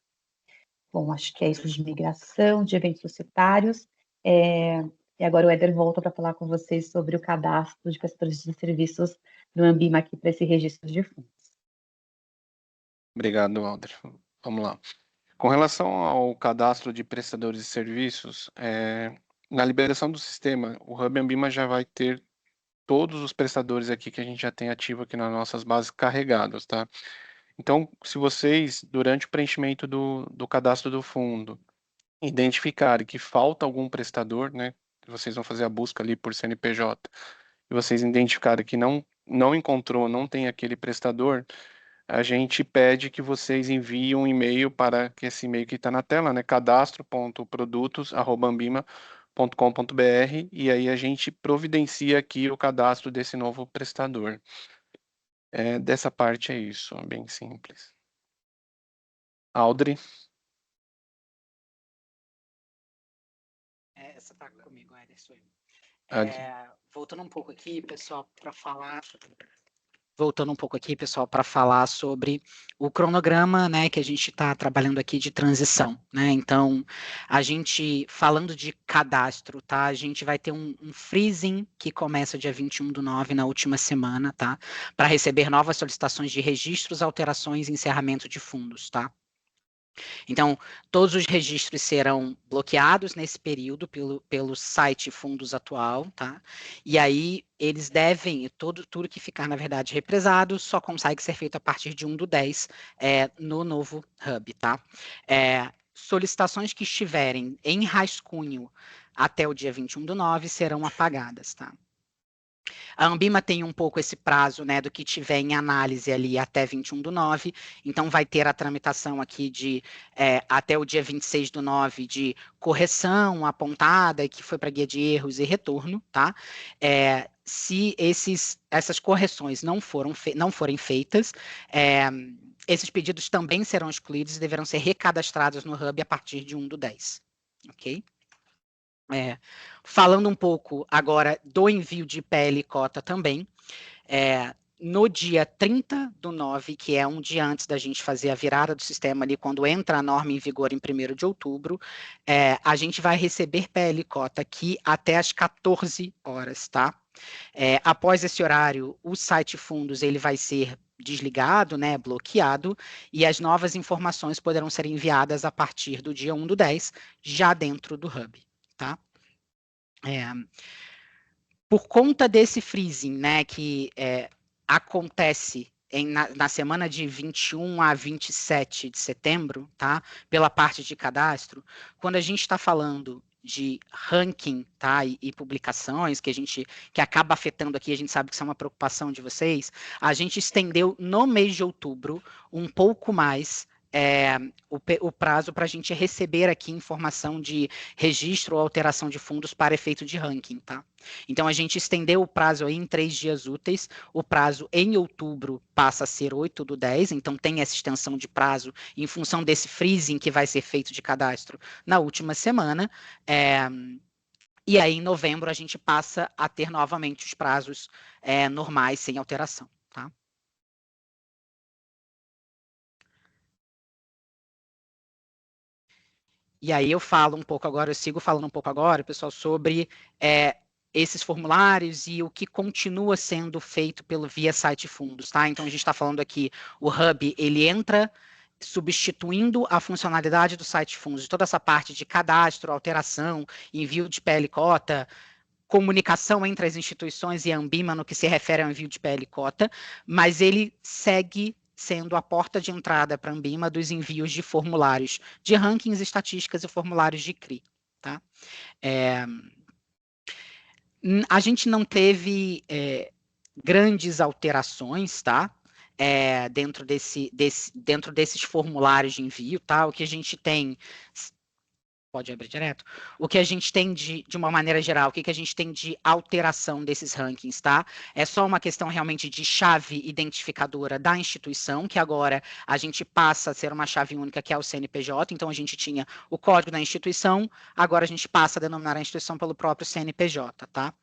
Bom, acho que é isso de migração, de eventos societários. E agora o Éder volta para falar com vocês sobre o cadastro de prestadores de serviços do Ambima aqui para esse registro de fundos. Obrigado, Alder. Vamos lá. Com relação ao cadastro de prestadores de serviços, na liberação do sistema, o Hub Ambima já vai ter todos os prestadores aqui que a gente já tem ativo aqui nas nossas bases carregados, tá? Então, se vocês, durante o preenchimento do cadastro do fundo, identificarem que falta algum prestador, né? Vocês vão fazer a busca ali por CNPJ, e vocês identificarem que não encontrou, não tem aquele prestador, a gente pede que vocês enviem um e-mail para que esse e-mail que está na tela, né? cadastro.produtos@ambima.com.br, e aí a gente providencia aqui o cadastro desse novo prestador. Dessa parte é isso, bem simples. Audrey? Essa tá comigo, Ederson. Voltando um pouco aqui, pessoal, para falar sobre o cronograma, né, que a gente está trabalhando aqui de transição, né? Então, a gente, falando de cadastro, tá? A gente vai ter um freezing que começa dia 21/9, na última semana, tá? Para receber novas solicitações de registros, alterações e encerramento de fundos, tá? Então, todos os registros serão bloqueados nesse período pelo site Fundos Atual, tá? E aí, eles devem, tudo que ficar, na verdade, represado, só consegue ser feito a partir de 1/10 no novo Hub, tá? Solicitações que estiverem em rascunho até o dia 21/9 serão apagadas, tá? A Ambima tem um pouco esse prazo, né, do que tiver em análise ali até 21/9, então vai ter a tramitação aqui de até o dia 26/9 de correção apontada, que foi para guia de erros e retorno, tá? Se essas correções não forem feitas, esses pedidos também serão excluídos e deverão ser recadastrados no Hub a partir de 1/10, ok? Falando um pouco agora do envio de PL e cota também, no dia 30/9, que é um dia antes da gente fazer a virada do sistema ali, quando entra a norma em vigor em 1º de outubro, a gente vai receber PL e cota aqui até às 14 horas, tá? Após esse horário, o site fundos ele vai ser desligado, né, bloqueado, e as novas informações poderão ser enviadas a partir do dia 1/10, já dentro do Hub, tá? Por conta desse freezing, né, que acontece na semana de 21 a 27 de setembro, tá, pela parte de cadastro, quando a gente está falando de ranking, tá, e publicações que acaba afetando aqui, a gente sabe que isso é uma preocupação de vocês, a gente estendeu no mês de outubro um pouco mais o prazo para a gente receber aqui informação de registro ou alteração de fundos para efeito de ranking, tá? Então, a gente estendeu o prazo aí em 3 dias úteis, o prazo em outubro passa a ser 8/10, então tem essa extensão de prazo em função desse freezing que vai ser feito de cadastro na última semana, e aí em novembro a gente passa a ter novamente os prazos normais, sem alteração, tá? E aí eu sigo falando um pouco agora, pessoal, sobre esses formulários e o que continua sendo feito via site fundos, tá? Então, a gente está falando aqui, o Hub, ele entra substituindo a funcionalidade do site fundos, toda essa parte de cadastro, alteração, envio de PL cota, comunicação entre as instituições e a Ambima no que se refere ao envio de PL cota, mas ele segue sendo a porta de entrada para a Ambima dos envios de formulários de rankings, estatísticas e formulários de CRI, tá? A gente não teve grandes alterações, tá? Dentro desses formulários de envio, tá? O que a gente tem... Pode abrir direto. O que a gente tem de uma maneira geral, o que a gente tem de alteração desses rankings, tá? É só uma questão realmente de chave identificadora da instituição, que agora a gente passa a ser uma chave única, que é o CNPJ, então a gente tinha o código da instituição, agora a gente passa a denominar a instituição pelo próprio CNPJ, tá?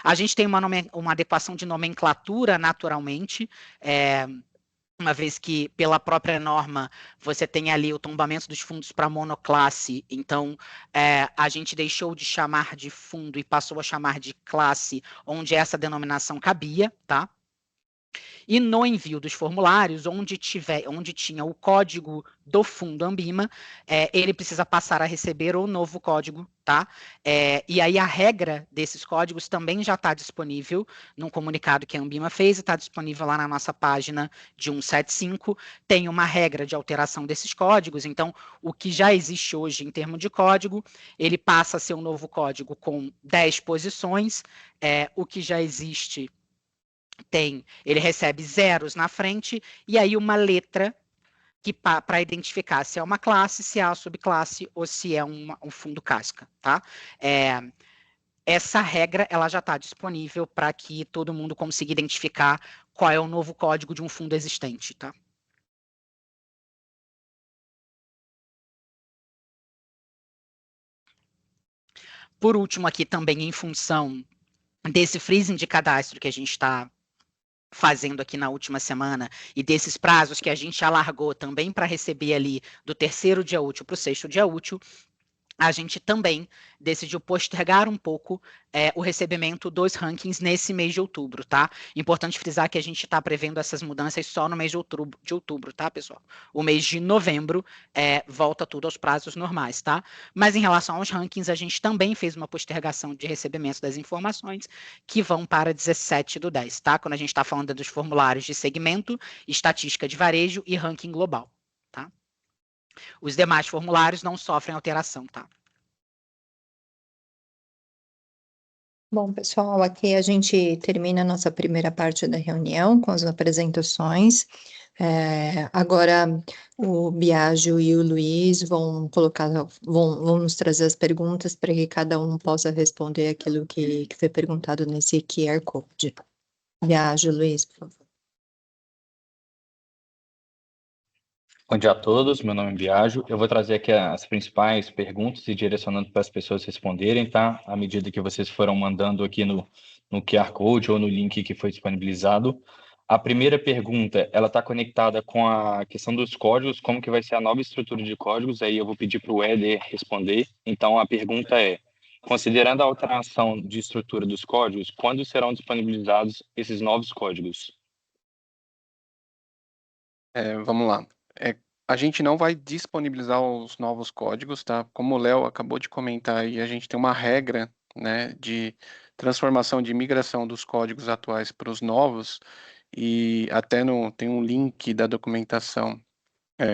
A gente tem uma adequação de nomenclatura naturalmente, uma vez que, pela própria norma, você tem ali o tombamento dos fundos para monoclasse, então a gente deixou de chamar de fundo e passou a chamar de classe, onde essa denominação cabia, tá? E no envio dos formulários, onde tinha o código do fundo Ambima, ele precisa passar a receber o novo código, tá? E aí a regra desses códigos também já está disponível num comunicado que a Ambima fez e está disponível lá na nossa página de 175. Tem uma regra de alteração desses códigos, então o que já existe hoje em termos de código, ele passa a ser um novo código com 10 posições, o que já existe ele recebe zeros na frente e aí uma letra para identificar se é uma classe, se é uma subclasse ou se é um fundo casca, tá? Essa regra ela já está disponível para que todo mundo consiga identificar qual é o novo código de um fundo existente, tá? Por último, aqui também em função desse freezing de cadastro que a gente está fazendo aqui na última semana e desses prazos que a gente alargou também para receber ali do 3º dia útil para o 6º dia útil, a gente também decidiu postergar um pouco o recebimento dos rankings nesse mês de outubro, tá? Importante frisar que a gente está prevendo essas mudanças só no mês de outubro, tá, pessoal? O mês de novembro volta tudo aos prazos normais, tá? Mas em relação aos rankings, a gente também fez uma postergação de recebimento das informações que vão para 17/10, tá? Quando a gente está falando dos formulários de segmento, estatística de varejo e ranking global, tá? Os demais formulários não sofrem alteração, tá? Bom, pessoal, aqui a gente termina a nossa primeira parte da reunião com as apresentações. Agora o Biagio e o Luiz vão nos trazer as perguntas para que cada um possa responder aquilo que foi perguntado nesse QR Code. Biagio, Luiz, por favor. Bom dia a todos, meu nome é Biagio. Eu vou trazer aqui as principais perguntas e direcionando para as pessoas responderem, tá? À medida que vocês foram mandando aqui no QR Code ou no link que foi disponibilizado. A primeira pergunta, ela está conectada com a questão dos códigos, como que vai ser a nova estrutura de códigos, aí eu vou pedir para o Éder responder. Então, a pergunta é, considerando a alteração de estrutura dos códigos, quando serão disponibilizados esses novos códigos? Vamos lá. A gente não vai disponibilizar os novos códigos, tá? Como o Léo acabou de comentar aí, a gente tem uma regra, né, de transformação, de migração dos códigos atuais para os novos, e até tem um link da documentação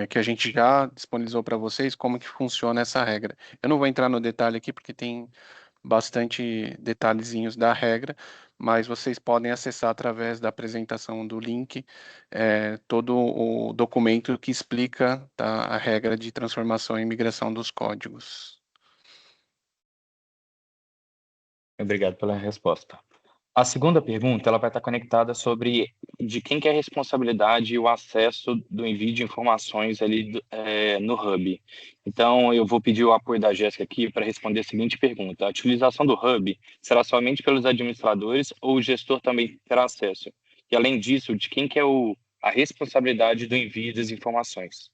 que a gente já disponibilizou para vocês, como que funciona essa regra. Eu não vou entrar no detalhe aqui, porque tem bastante detalhezinhos da regra, mas vocês podem acessar através da apresentação do link todo o documento que explica, tá, a regra de transformação e migração dos códigos. Obrigado pela resposta. A segunda pergunta, ela vai estar conectada sobre de quem que é a responsabilidade e o acesso do envio de informações ali no Hub. Então, eu vou pedir o apoio da Jéssica aqui para responder a seguinte pergunta. A utilização do Hub será somente pelos administradores ou o gestor também terá acesso? E, além disso, de quem que é a responsabilidade do envio das informações?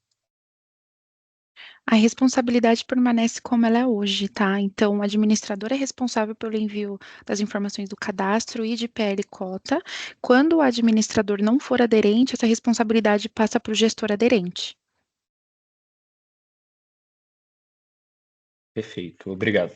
A responsabilidade permanece como ela é hoje, tá? Então, o administrador é responsável pelo envio das informações do cadastro e de PL Cota. Quando o administrador não for aderente, essa responsabilidade passa para o gestor aderente. Perfeito, obrigado.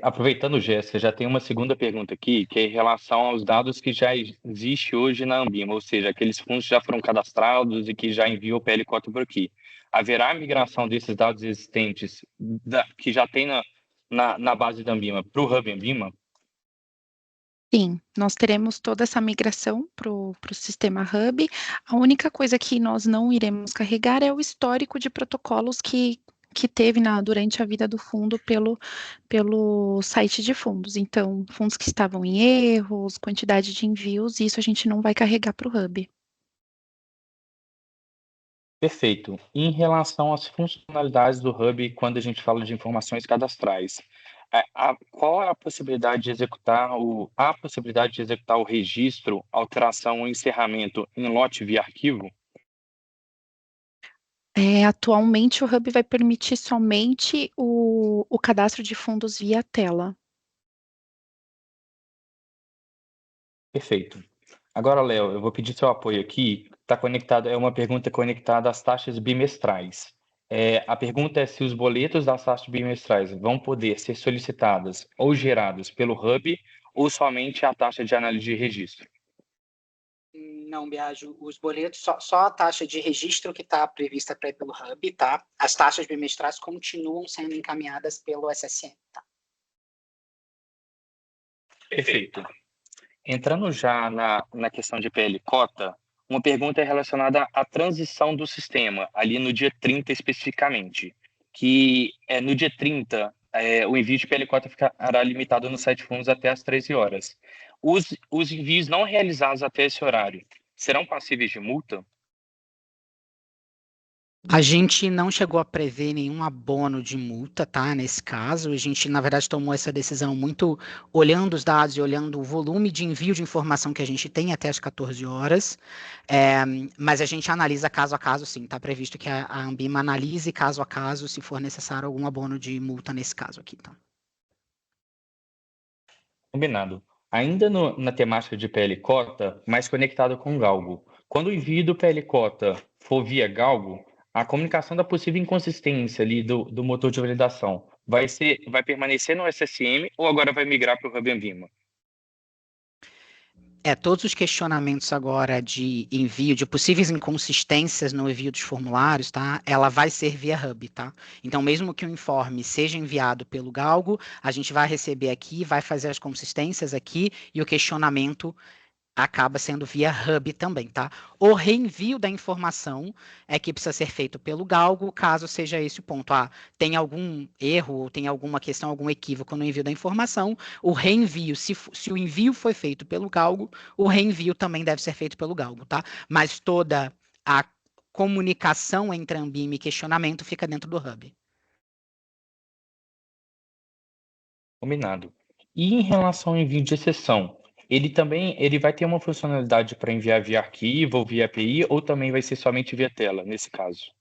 Aproveitando, Jéssica, já tem uma segunda pergunta aqui, que é em relação aos dados que já existe hoje na Ambima, ou seja, aqueles fundos que já foram cadastrados e que já enviam o PL Cota por aqui. Haverá migração desses dados existentes que já tem na base da Ambima para o Hub Ambima? Sim, nós teremos toda essa migração para o sistema Hub. A única coisa que nós não iremos carregar é o histórico de protocolos que teve durante a vida do fundo pelo site de fundos. Então, fundos que estavam em erros, quantidade de envios, isso a gente não vai carregar para o Hub. Perfeito. Em relação às funcionalidades do Hub, quando a gente fala de informações cadastrais, qual é a possibilidade de executar o registro, alteração ou encerramento em lote via arquivo? Atualmente, o Hub vai permitir somente o cadastro de fundos via tela. Perfeito. Agora, Léo, eu vou pedir seu apoio aqui. É uma pergunta conectada às taxas bimestrais. A pergunta é se os boletos das taxas bimestrais vão poder ser solicitadas ou gerados pelo Hub ou somente a taxa de análise de registro. Não, Biagio, os boletos, só a taxa de registro que está prevista pelo Hub, tá? As taxas bimestrais continuam sendo encaminhadas pelo SSM, tá? Perfeito. Entrando já na questão de PL Cota, uma pergunta é relacionada à transição do sistema, ali no dia 30 especificamente, que no dia 30 o envio de PL Cota ficará limitado no site fundos até às 13 horas. Os envios não realizados até esse horário serão passíveis de multa? A gente não chegou a prever nenhum abono de multa, tá? Nesse caso, a gente, na verdade, tomou essa decisão muito olhando os dados e olhando o volume de envio de informação que a gente tem até as 14 horas, mas a gente analisa caso a caso, sim. Está previsto que a Ambima analise caso a caso, se for necessário, algum abono de multa nesse caso aqui, tá? Combinado. Ainda na temática de PL Cota, mais conectado com o Galgo. Quando o envio do PL Cota for via Galgo, a comunicação da possível inconsistência ali do motor de validação vai permanecer no SSM ou agora vai migrar para o Hub Ambima? Todos os questionamentos agora de envio, de possíveis inconsistências no envio dos formulários, tá? Ela vai ser via Hub, tá? Então, mesmo que o informe seja enviado pelo Galgo, a gente vai receber aqui, vai fazer as consistências aqui e o questionamento acaba sendo via Hub também, tá? O reenvio da informação é que precisa ser feito pelo Galgo, caso seja esse o ponto. Tem algum erro, ou tem alguma questão, algum equívoco no envio da informação, o reenvio, se o envio foi feito pelo Galgo, o reenvio também deve ser feito pelo Galgo, tá? Mas toda a comunicação entre Ambima e questionamento fica dentro do Hub. Combinado. E em relação ao envio de exceção, ele vai ter uma funcionalidade para enviar via arquivo ou via API, ou também vai ser somente via tela, nesse caso?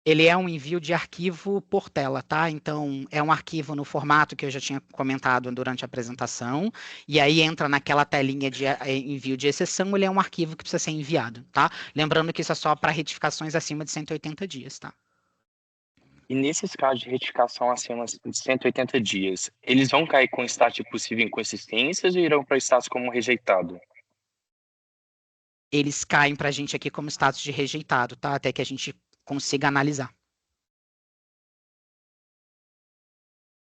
Ele é um envio de arquivo por tela, tá? Então, é um arquivo no formato que eu já tinha comentado durante a apresentação, e aí entra naquela telinha de envio de exceção, ele é um arquivo que precisa ser enviado, tá? Lembrando que isso é só para retificações acima de 180 dias, tá? E nesses casos de retificação acima de 180 dias, eles vão cair com status de possível inconsistências ou irão para status como rejeitado? Eles caem para a gente aqui como status de rejeitado, tá? Até que a gente consiga analisar.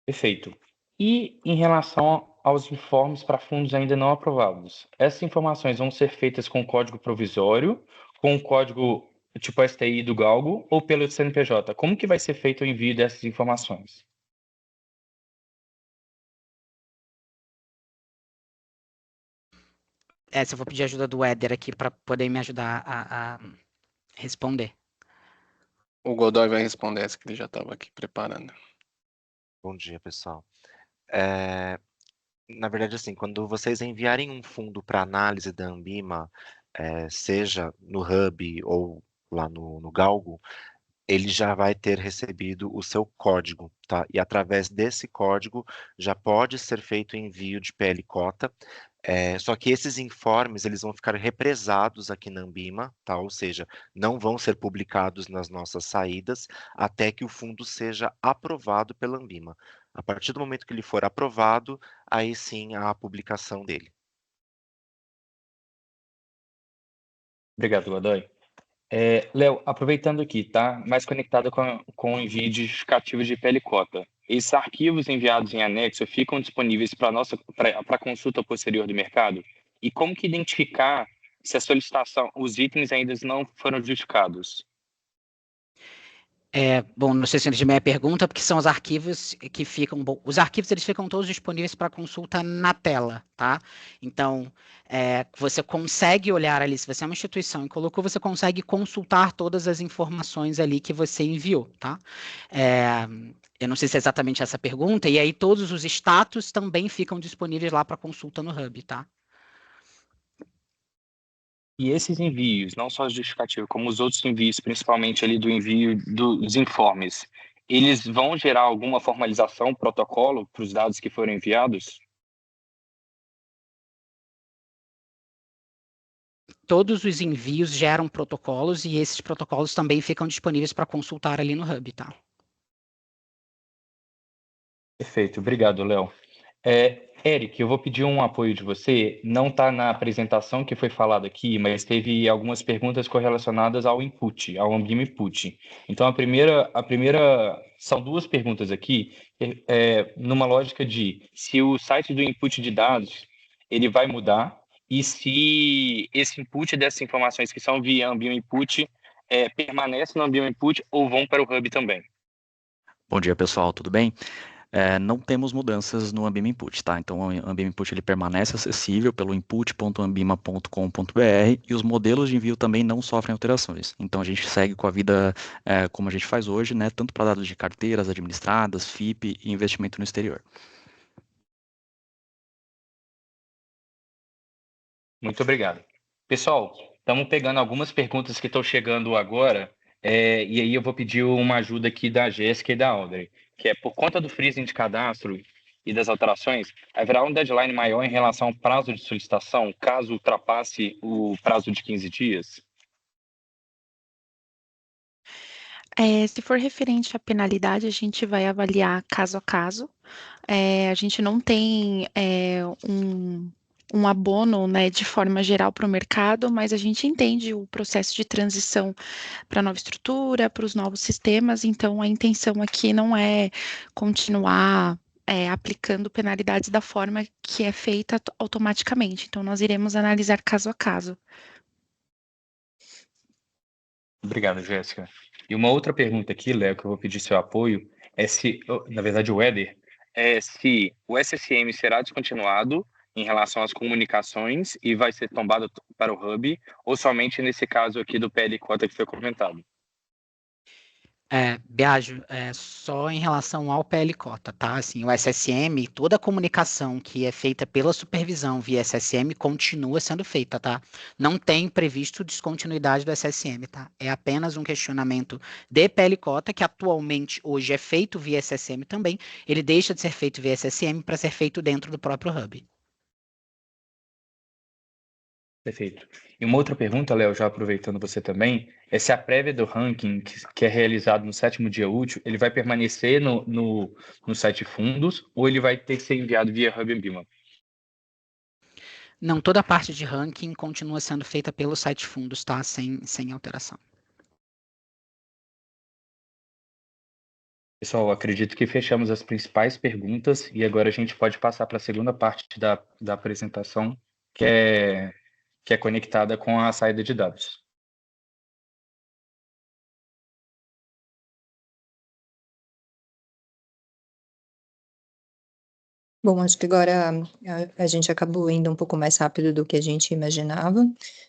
Perfeito. E em relação aos informes para fundos ainda não aprovados, essas informações vão ser feitas com código provisório, com o código tipo STI do Galgo ou pelo CNPJ? Como que vai ser feito o envio dessas informações? Se eu vou pedir ajuda do Éder aqui para poder me ajudar a responder. O Godoy vai responder essa que ele já estava aqui preparando. Bom dia, pessoal. Na verdade, assim, quando vocês enviarem um fundo para análise da Ambima, seja no Hub ou lá no Galgo, ele já vai ter recebido o seu código, tá? E através desse código já pode ser feito o envio de PL cota. Só que esses informes eles vão ficar represados aqui na Ambima, tá? Ou seja, não vão ser publicados nas nossas saídas até que o fundo seja aprovado pela Ambima. A partir do momento que ele for aprovado, aí sim a publicação dele. Obrigado, Godoy. Léo, aproveitando aqui, tá? Mais conectado com o envio de justificativa de PL cota. Esses arquivos enviados em anexo ficam disponíveis para consulta posterior do mercado? E como que identificar se a solicitação, os itens ainda não foram justificados? Bom, não sei se entendi minha pergunta, porque são os arquivos que ficam... Bom, os arquivos, eles ficam todos disponíveis para consulta na tela, tá? Então, você consegue olhar ali, se você é uma instituição e colocou, você consegue consultar todas as informações ali que você enviou, tá? Eu não sei se é exatamente essa pergunta, e aí todos os status também ficam disponíveis lá para consulta no Hub, tá? E esses envios, não só o justificativo, como os outros envios, principalmente ali do envio dos informes, eles vão gerar alguma formalização, protocolo para os dados que foram enviados? Todos os envios geram protocolos e esses protocolos também ficam disponíveis para consultar ali no Hub, tá? Perfeito, obrigado, Léo. Eric, eu vou pedir um apoio de você. Não está na apresentação que foi falado aqui, mas teve algumas perguntas correlacionadas ao input, ao Ambima Input. Então, a primeira são duas perguntas aqui, numa lógica de se o site do input de dados ele vai mudar e se esse input dessas informações que são via Ambima Input permanece no Ambima Input ou vão para o Hub também. Bom dia, pessoal, tudo bem? Não temos mudanças no Ambima Input, tá? Então, o Ambima Input ele permanece acessível pelo input.ambima.com.br e os modelos de envio também não sofrem alterações. Então, a gente segue com a vida como a gente faz hoje, né? Tanto para dados de carteiras administradas, FIP e investimento no exterior. Muito obrigado. Pessoal, estamos pegando algumas perguntas que estão chegando agora, e aí eu vou pedir uma ajuda aqui da Jéssica e da Audrey, que é por conta do freezing de cadastro e das alterações, haverá um deadline maior em relação ao prazo de solicitação, caso ultrapasse o prazo de 15 dias? Se for referente à penalidade, a gente vai avaliar caso a caso. A gente não tem um abono, né, de forma geral para o mercado, mas a gente entende o processo de transição para a nova estrutura, para os novos sistemas, então a intenção aqui não é continuar aplicando penalidades da forma que é feita automaticamente. Então, nós iremos analisar caso a caso. Obrigado, Jéssica. E uma outra pergunta aqui, Léo, que eu vou pedir seu apoio, é se, na verdade, o Éder, é se o SSM será descontinuado em relação às comunicações e vai ser tombado para o Hub, ou somente nesse caso aqui do PL Cota que foi comentado. Biagio, só em relação ao PL Cota, tá? Assim, o SSM, toda a comunicação que é feita pela supervisão via SSM continua sendo feita, tá? Não tem previsto descontinuidade do SSM, tá? É apenas um questionamento de PL Cota, que atualmente hoje é feito via SSM também, ele deixa de ser feito via SSM para ser feito dentro do próprio Hub. Perfeito. E uma outra pergunta, Léo, já aproveitando você também, é se a prévia do ranking, que é realizado no 7º dia útil, ele vai permanecer no site fundos ou ele vai ter que ser enviado via Hub Ambima? Não, toda a parte de ranking continua sendo feita pelo site fundos, tá? Sem alteração. Pessoal, acredito que fechamos as principais perguntas e agora a gente pode passar para a segunda parte da apresentação, que é conectada com a saída de dados. Bom, acho que agora a gente acabou indo um pouco mais rápido do que a gente imaginava.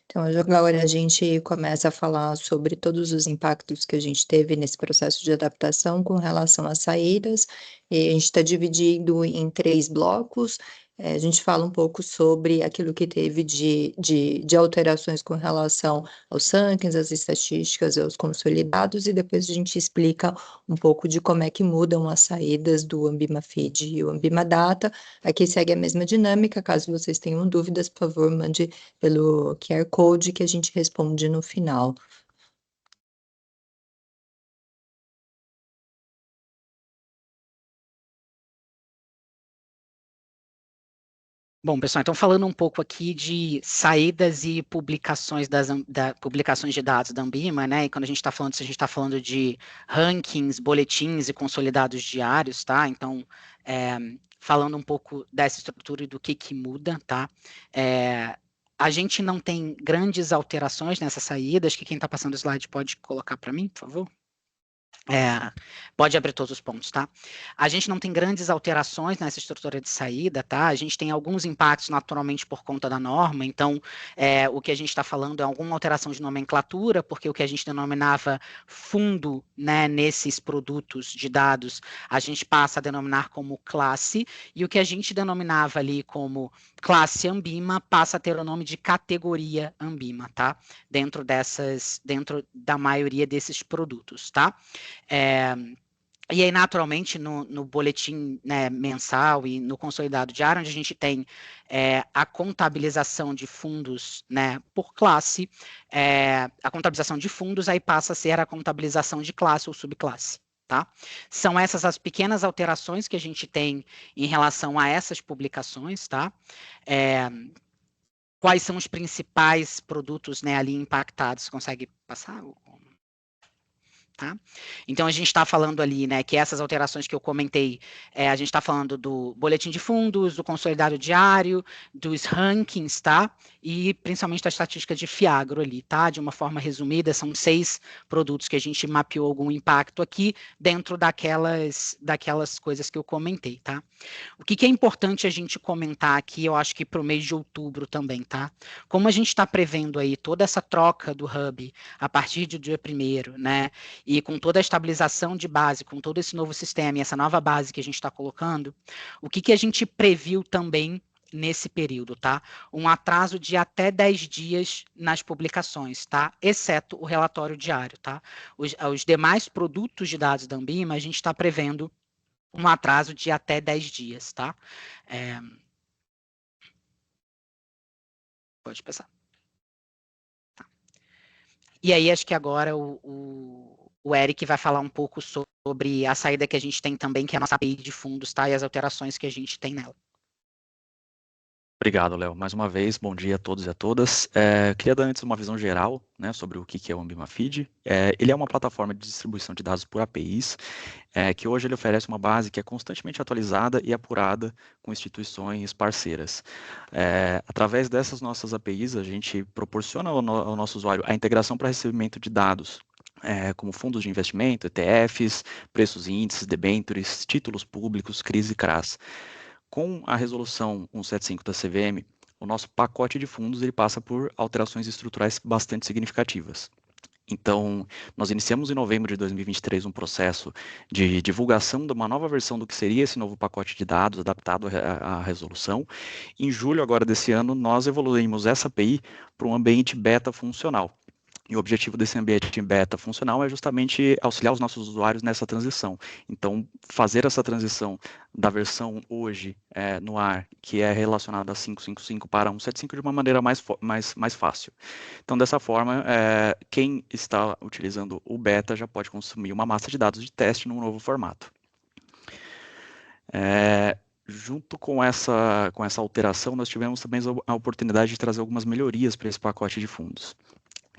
Então, agora a gente começa a falar sobre todos os impactos que a gente teve nesse processo de adaptação com relação às saídas. E a gente está dividindo em 3 blocos. A gente fala um pouco sobre aquilo que teve de alterações com relação aos rankings, às estatísticas, aos consolidados, e depois a gente explica um pouco de como é que mudam as saídas do Ambima Feed e o Ambima Data. Aqui segue a mesma dinâmica, caso vocês tenham dúvidas, por favor, mande pelo QR Code que a gente responde no final. Bom, pessoal, então falando um pouco aqui de saídas e publicações publicações de dados da Ambima, né? E quando a gente está falando disso, a gente está falando de rankings, boletins e consolidados diários, tá? Então, falando um pouco dessa estrutura e do que muda, tá? A gente não tem grandes alterações nessas saídas, que quem está passando o slide pode colocar para mim, por favor? Pode abrir todos os pontos, tá? A gente não tem grandes alterações nessa estrutura de saída, tá? A gente tem alguns impactos naturalmente por conta da norma, então o que a gente está falando é alguma alteração de nomenclatura, porque o que a gente denominava fundo, né, nesses produtos de dados, a gente passa a denominar como classe, e o que a gente denominava ali como classe Ambima passa a ter o nome de categoria Ambima, tá? Dentro da maioria desses produtos, tá? E aí, naturalmente, no boletim, né, mensal e no consolidado diário, onde a gente tem a contabilização de fundos, né, por classe, a contabilização de fundos aí passa a ser a contabilização de classe ou subclasse. Tá? São essas as pequenas alterações que a gente tem em relação a essas publicações, tá? Quais são os principais produtos, né, ali impactados? Consegue passar? Tá? Então, a gente está falando ali, né, que essas alterações que eu comentei, a gente está falando do boletim de fundos, do consolidado diário, dos rankings, tá? E principalmente da estatística de Fiagro ali, tá? De uma forma resumida, são 6 produtos que a gente mapeou algum impacto aqui dentro daquelas coisas que eu comentei, tá? O que é importante a gente comentar aqui, eu acho que para o mês de outubro também, tá? Como a gente está prevendo aí toda essa troca do Hub a partir do dia 1º, né? E com toda a estabilização de base, com todo esse novo sistema e essa nova base que a gente está colocando, o que a gente previu também nesse período, tá? Um atraso de até 10 dias nas publicações, tá? Exceto o relatório diário, tá? Os demais produtos de dados da Ambima, a gente está prevendo um atraso de até 10 dias, tá? Pode passar. Tá. E aí, acho que agora o Eric vai falar um pouco sobre a saída que a gente tem também, que é a nossa API de fundos, tá? E as alterações que a gente tem nela. Obrigado, Léo. Mais uma vez, bom dia a todos e a todas. Queria dar antes uma visão geral, né, sobre o que é o Ambima Feed. Ele é uma plataforma de distribuição de dados por APIs, que hoje ele oferece uma base que é constantemente atualizada e apurada com instituições parceiras. Através dessas nossas APIs, a gente proporciona ao nosso usuário a integração para recebimento de dados, como fundos de investimento, ETFs, preços e índices, debêntures, títulos públicos, CRIs e CRAs. Com a resolução 175 da CVM, o nosso pacote de fundos ele passa por alterações estruturais bastante significativas. Então, nós iniciamos em novembro de 2023 um processo de divulgação de uma nova versão do que seria esse novo pacote de dados adaptado à resolução. Em julho agora desse ano, nós evoluímos essa API para um ambiente beta funcional. E o objetivo desse ambiente beta funcional é justamente auxiliar os nossos usuários nessa transição. Então, fazer essa transição da versão hoje no ar, que é relacionada a 555 para 175 de uma maneira mais fácil. Então, dessa forma, quem está utilizando o beta já pode consumir uma massa de dados de teste num novo formato. Junto com essa alteração, nós tivemos também a oportunidade de trazer algumas melhorias para esse pacote de fundos.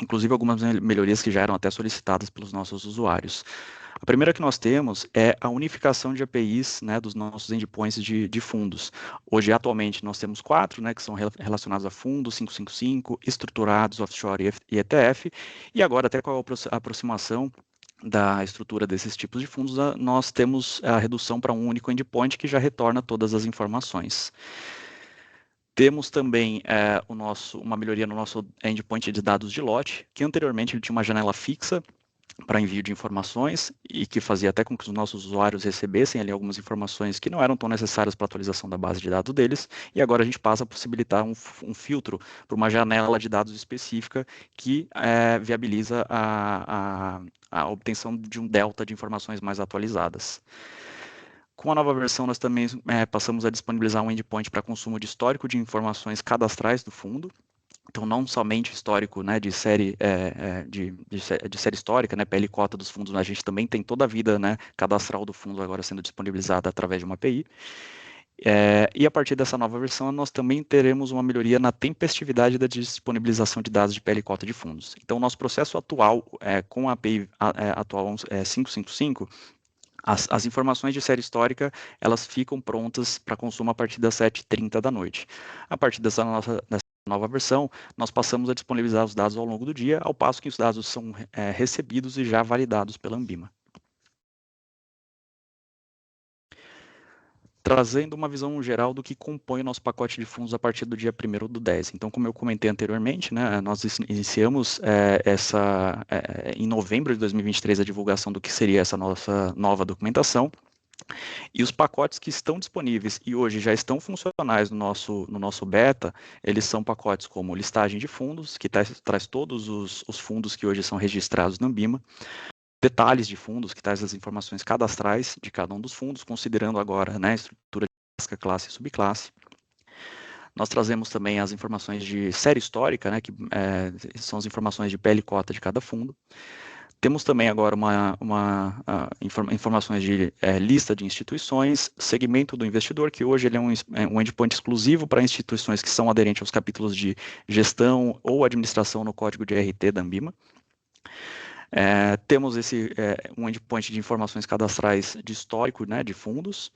Inclusive algumas melhorias que já eram até solicitadas pelos nossos usuários. A primeira que nós temos é a unificação de APIs, né, dos nossos endpoints de fundos. Hoje, atualmente, nós temos 4, né, que são relacionados a fundos, 555, estruturados, offshore e ETF, e agora, até com a aproximação da estrutura desses tipos de fundos, nós temos a redução para um único endpoint que já retorna todas as informações. Temos também uma melhoria no nosso endpoint de dados de lote, que anteriormente ele tinha uma janela fixa para envio de informações e que fazia até com que os nossos usuários recebessem ali algumas informações que não eram tão necessárias para a atualização da base de dados deles, e agora a gente passa a possibilitar um filtro para uma janela de dados específica que viabiliza a obtenção de um delta de informações mais atualizadas. Com a nova versão, nós também passamos a disponibilizar um endpoint para consumo de histórico de informações cadastrais do fundo. Então, não somente histórico, né, de série histórica, né, PL cota dos fundos, mas a gente também tem toda a vida, né, cadastral do fundo agora sendo disponibilizada através de uma API. E a partir dessa nova versão, nós também teremos uma melhoria na tempestividade da disponibilização de dados de PL cota de fundos. Então, o nosso processo atual, com a API atual 555, as informações de série histórica, elas ficam prontas para consumo a partir das 7h30 da noite. A partir dessa nova versão, nós passamos a disponibilizar os dados ao longo do dia, ao passo que os dados são recebidos e já validados pela Ambima. Trazendo uma visão geral do que compõe o nosso pacote de fundos a partir do dia 1º/10. Então, como eu comentei anteriormente, né, nós iniciamos em novembro de 2023 a divulgação do que seria essa nossa nova documentação, e os pacotes que estão disponíveis e hoje já estão funcionais no nosso beta, eles são pacotes como listagem de fundos, que traz todos os fundos que hoje são registrados na Ambima, detalhes de fundos, que traz as informações cadastrais de cada um dos fundos, considerando agora, né, a estrutura de classe e subclasse. Nós trazemos também as informações de série histórica, né, que são as informações de PL cota de cada fundo. Temos também agora informações de lista de instituições, segmento do investidor, que hoje ele é um endpoint exclusivo para instituições que são aderentes aos capítulos de gestão ou administração no código de RT da Ambima. Temos um endpoint de informações cadastrais de histórico, né, de fundos,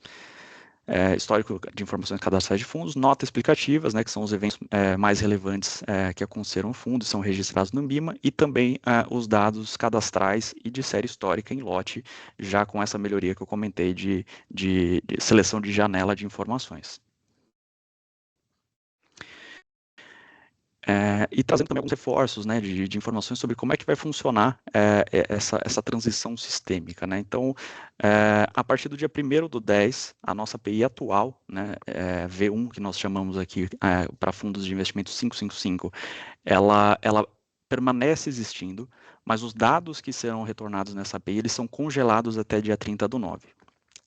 histórico de informações cadastrais de fundos, notas explicativas, né, que são os eventos mais relevantes que aconteceram no fundo e são registrados no Ambima, e também os dados cadastrais e de série histórica em lote, já com essa melhoria que eu comentei de seleção de janela de informações. E trazendo também alguns reforços, né, de informações sobre como é que vai funcionar essa transição sistêmica, né? Então, a partir do dia 1º/10, a nossa API atual, né, V1, que nós chamamos aqui para fundos de investimento 555, ela permanece existindo, mas os dados que serão retornados nessa API, eles são congelados até dia 30/9.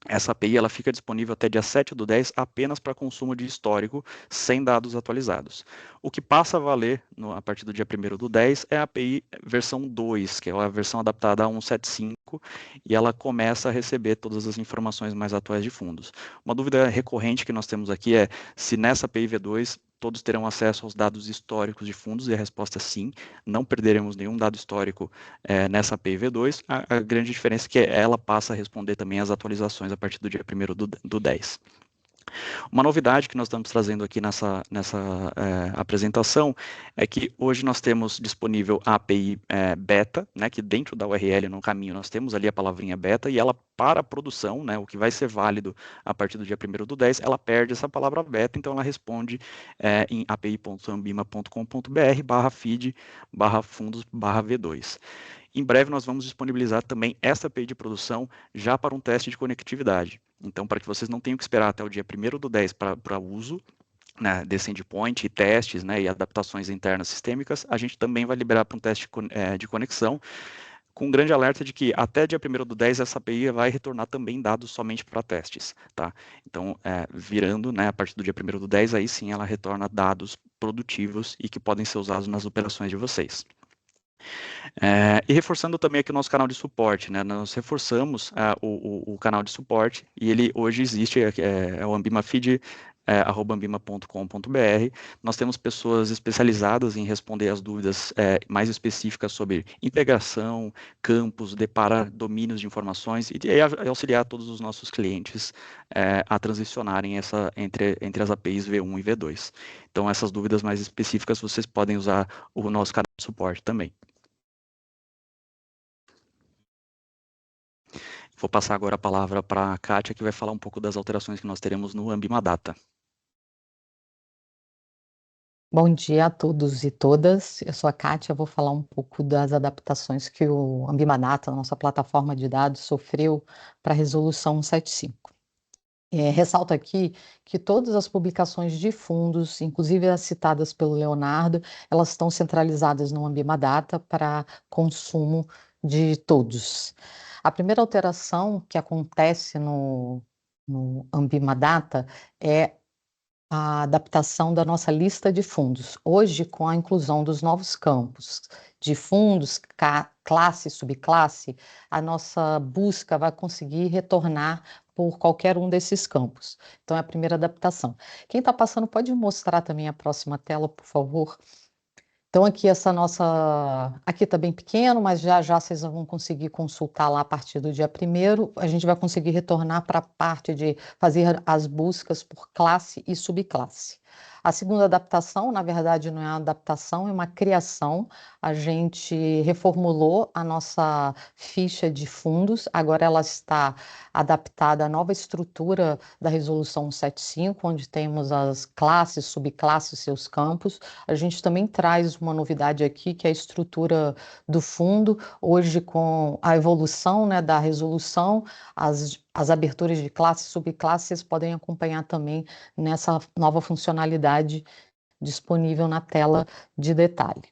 Essa API ela fica disponível até dia 7/10 apenas para consumo de histórico, sem dados atualizados. O que passa a valer a partir do dia 1º/10 é a API versão 2, que é a versão adaptada a 175, e ela começa a receber todas as informações mais atuais de fundos. Uma dúvida recorrente que nós temos aqui é se nessa API V2 todos terão acesso aos dados históricos de fundos, e a resposta é sim, não perderemos nenhum dado histórico nessa API V2. A grande diferença é que ela passa a responder também às atualizações a partir do dia 1º do 10. Uma novidade que nós estamos trazendo aqui nessa apresentação é que hoje nós temos disponível a API beta, né, que dentro da URL no caminho nós temos ali a palavrinha beta, e ela para a produção, né, o que vai ser válido a partir do dia 1º do 10, ela perde essa palavra beta, então ela responde em api.ambima.com.br/feed/fundos/v2. Em breve nós vamos disponibilizar também essa API de produção já para um teste de conectividade. Então, para que vocês não tenham que esperar até o dia 1º do 10 para uso, né, desse endpoint e testes, né, e adaptações internas sistêmicas, a gente também vai liberar para um teste de conexão, com um grande alerta de que até dia 1º do 10 essa API vai retornar também dados somente para testes, tá? Então, virando, né, a partir do dia 1º do 10, aí sim ela retorna dados produtivos e que podem ser usados nas operações de vocês. E reforçando também aqui o nosso canal de suporte, né? Nós reforçamos o canal de suporte, e ele hoje existe, é o ambimafeed, @ambima.com.br. Nós temos pessoas especializadas em responder as dúvidas mais específicas sobre integração, campos, deparar domínios de informações e auxiliar todos os nossos clientes a transicionarem entre as APIs V1 e V2. Então, essas dúvidas mais específicas, vocês podem usar o nosso canal de suporte também. Vou passar agora a palavra para a Kátia, que vai falar um pouco das alterações que nós teremos no Ambima Data. Bom dia a todos e todas. Eu sou a Kátia, vou falar um pouco das adaptações que o Ambima Data, nossa plataforma de dados, sofreu para a resolução 175. Ressalto aqui que todas as publicações de fundos, inclusive as citadas pelo Leonardo, elas estão centralizadas no Ambima Data para consumo de todos. A primeira alteração que acontece no Ambima Data é a adaptação da nossa lista de fundos. Hoje, com a inclusão dos novos campos de fundos, classe, subclasse, a nossa busca vai conseguir retornar por qualquer um desses campos. Então, é a primeira adaptação. Quem está passando pode mostrar também a próxima tela, por favor? Então, aqui aqui está bem pequeno, mas já vocês vão conseguir consultar lá a partir do dia 1º. A gente vai conseguir retornar para a parte de fazer as buscas por classe e subclasse. A segunda adaptação, na verdade, não é uma adaptação, é uma criação. A gente reformulou a nossa ficha de fundos, agora ela está adaptada à nova estrutura da resolução 175, onde temos as classes, subclasses, seus campos. A gente também traz uma novidade aqui, que é a estrutura do fundo. Hoje, com a evolução, né, da resolução, as aberturas de classe e subclasse, vocês podem acompanhar também nessa nova funcionalidade disponível na tela de detalhe.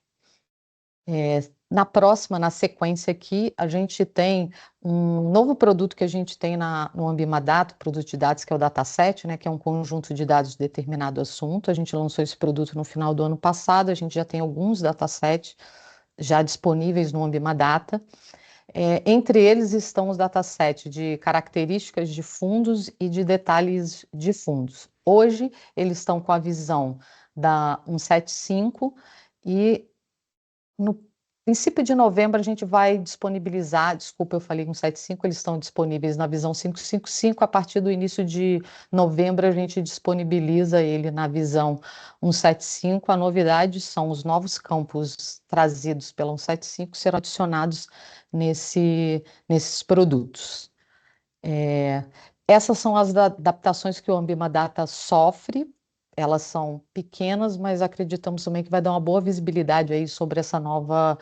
Na sequência aqui, a gente tem um novo produto que a gente tem no Ambima Data, produto de dados, que é o Dataset, né, que é um conjunto de dados de determinado assunto. A gente lançou esse produto no final do ano passado, a gente já tem alguns datasets já disponíveis no Ambima Data. Entre eles estão os datasets de características de fundos e de detalhes de fundos. Hoje, eles estão com a visão da 175 e no princípio de novembro a gente vai disponibilizar, desculpa, eu falei 175, eles estão disponíveis na visão 555, a partir do início de novembro a gente disponibiliza ele na visão 175. A novidade são os novos campos trazidos pela 175 serão adicionados nesses produtos. Essas são as adaptações que o Ambima Data sofre. Elas são pequenas, mas acreditamos também que vai dar uma boa visibilidade aí sobre essa nova,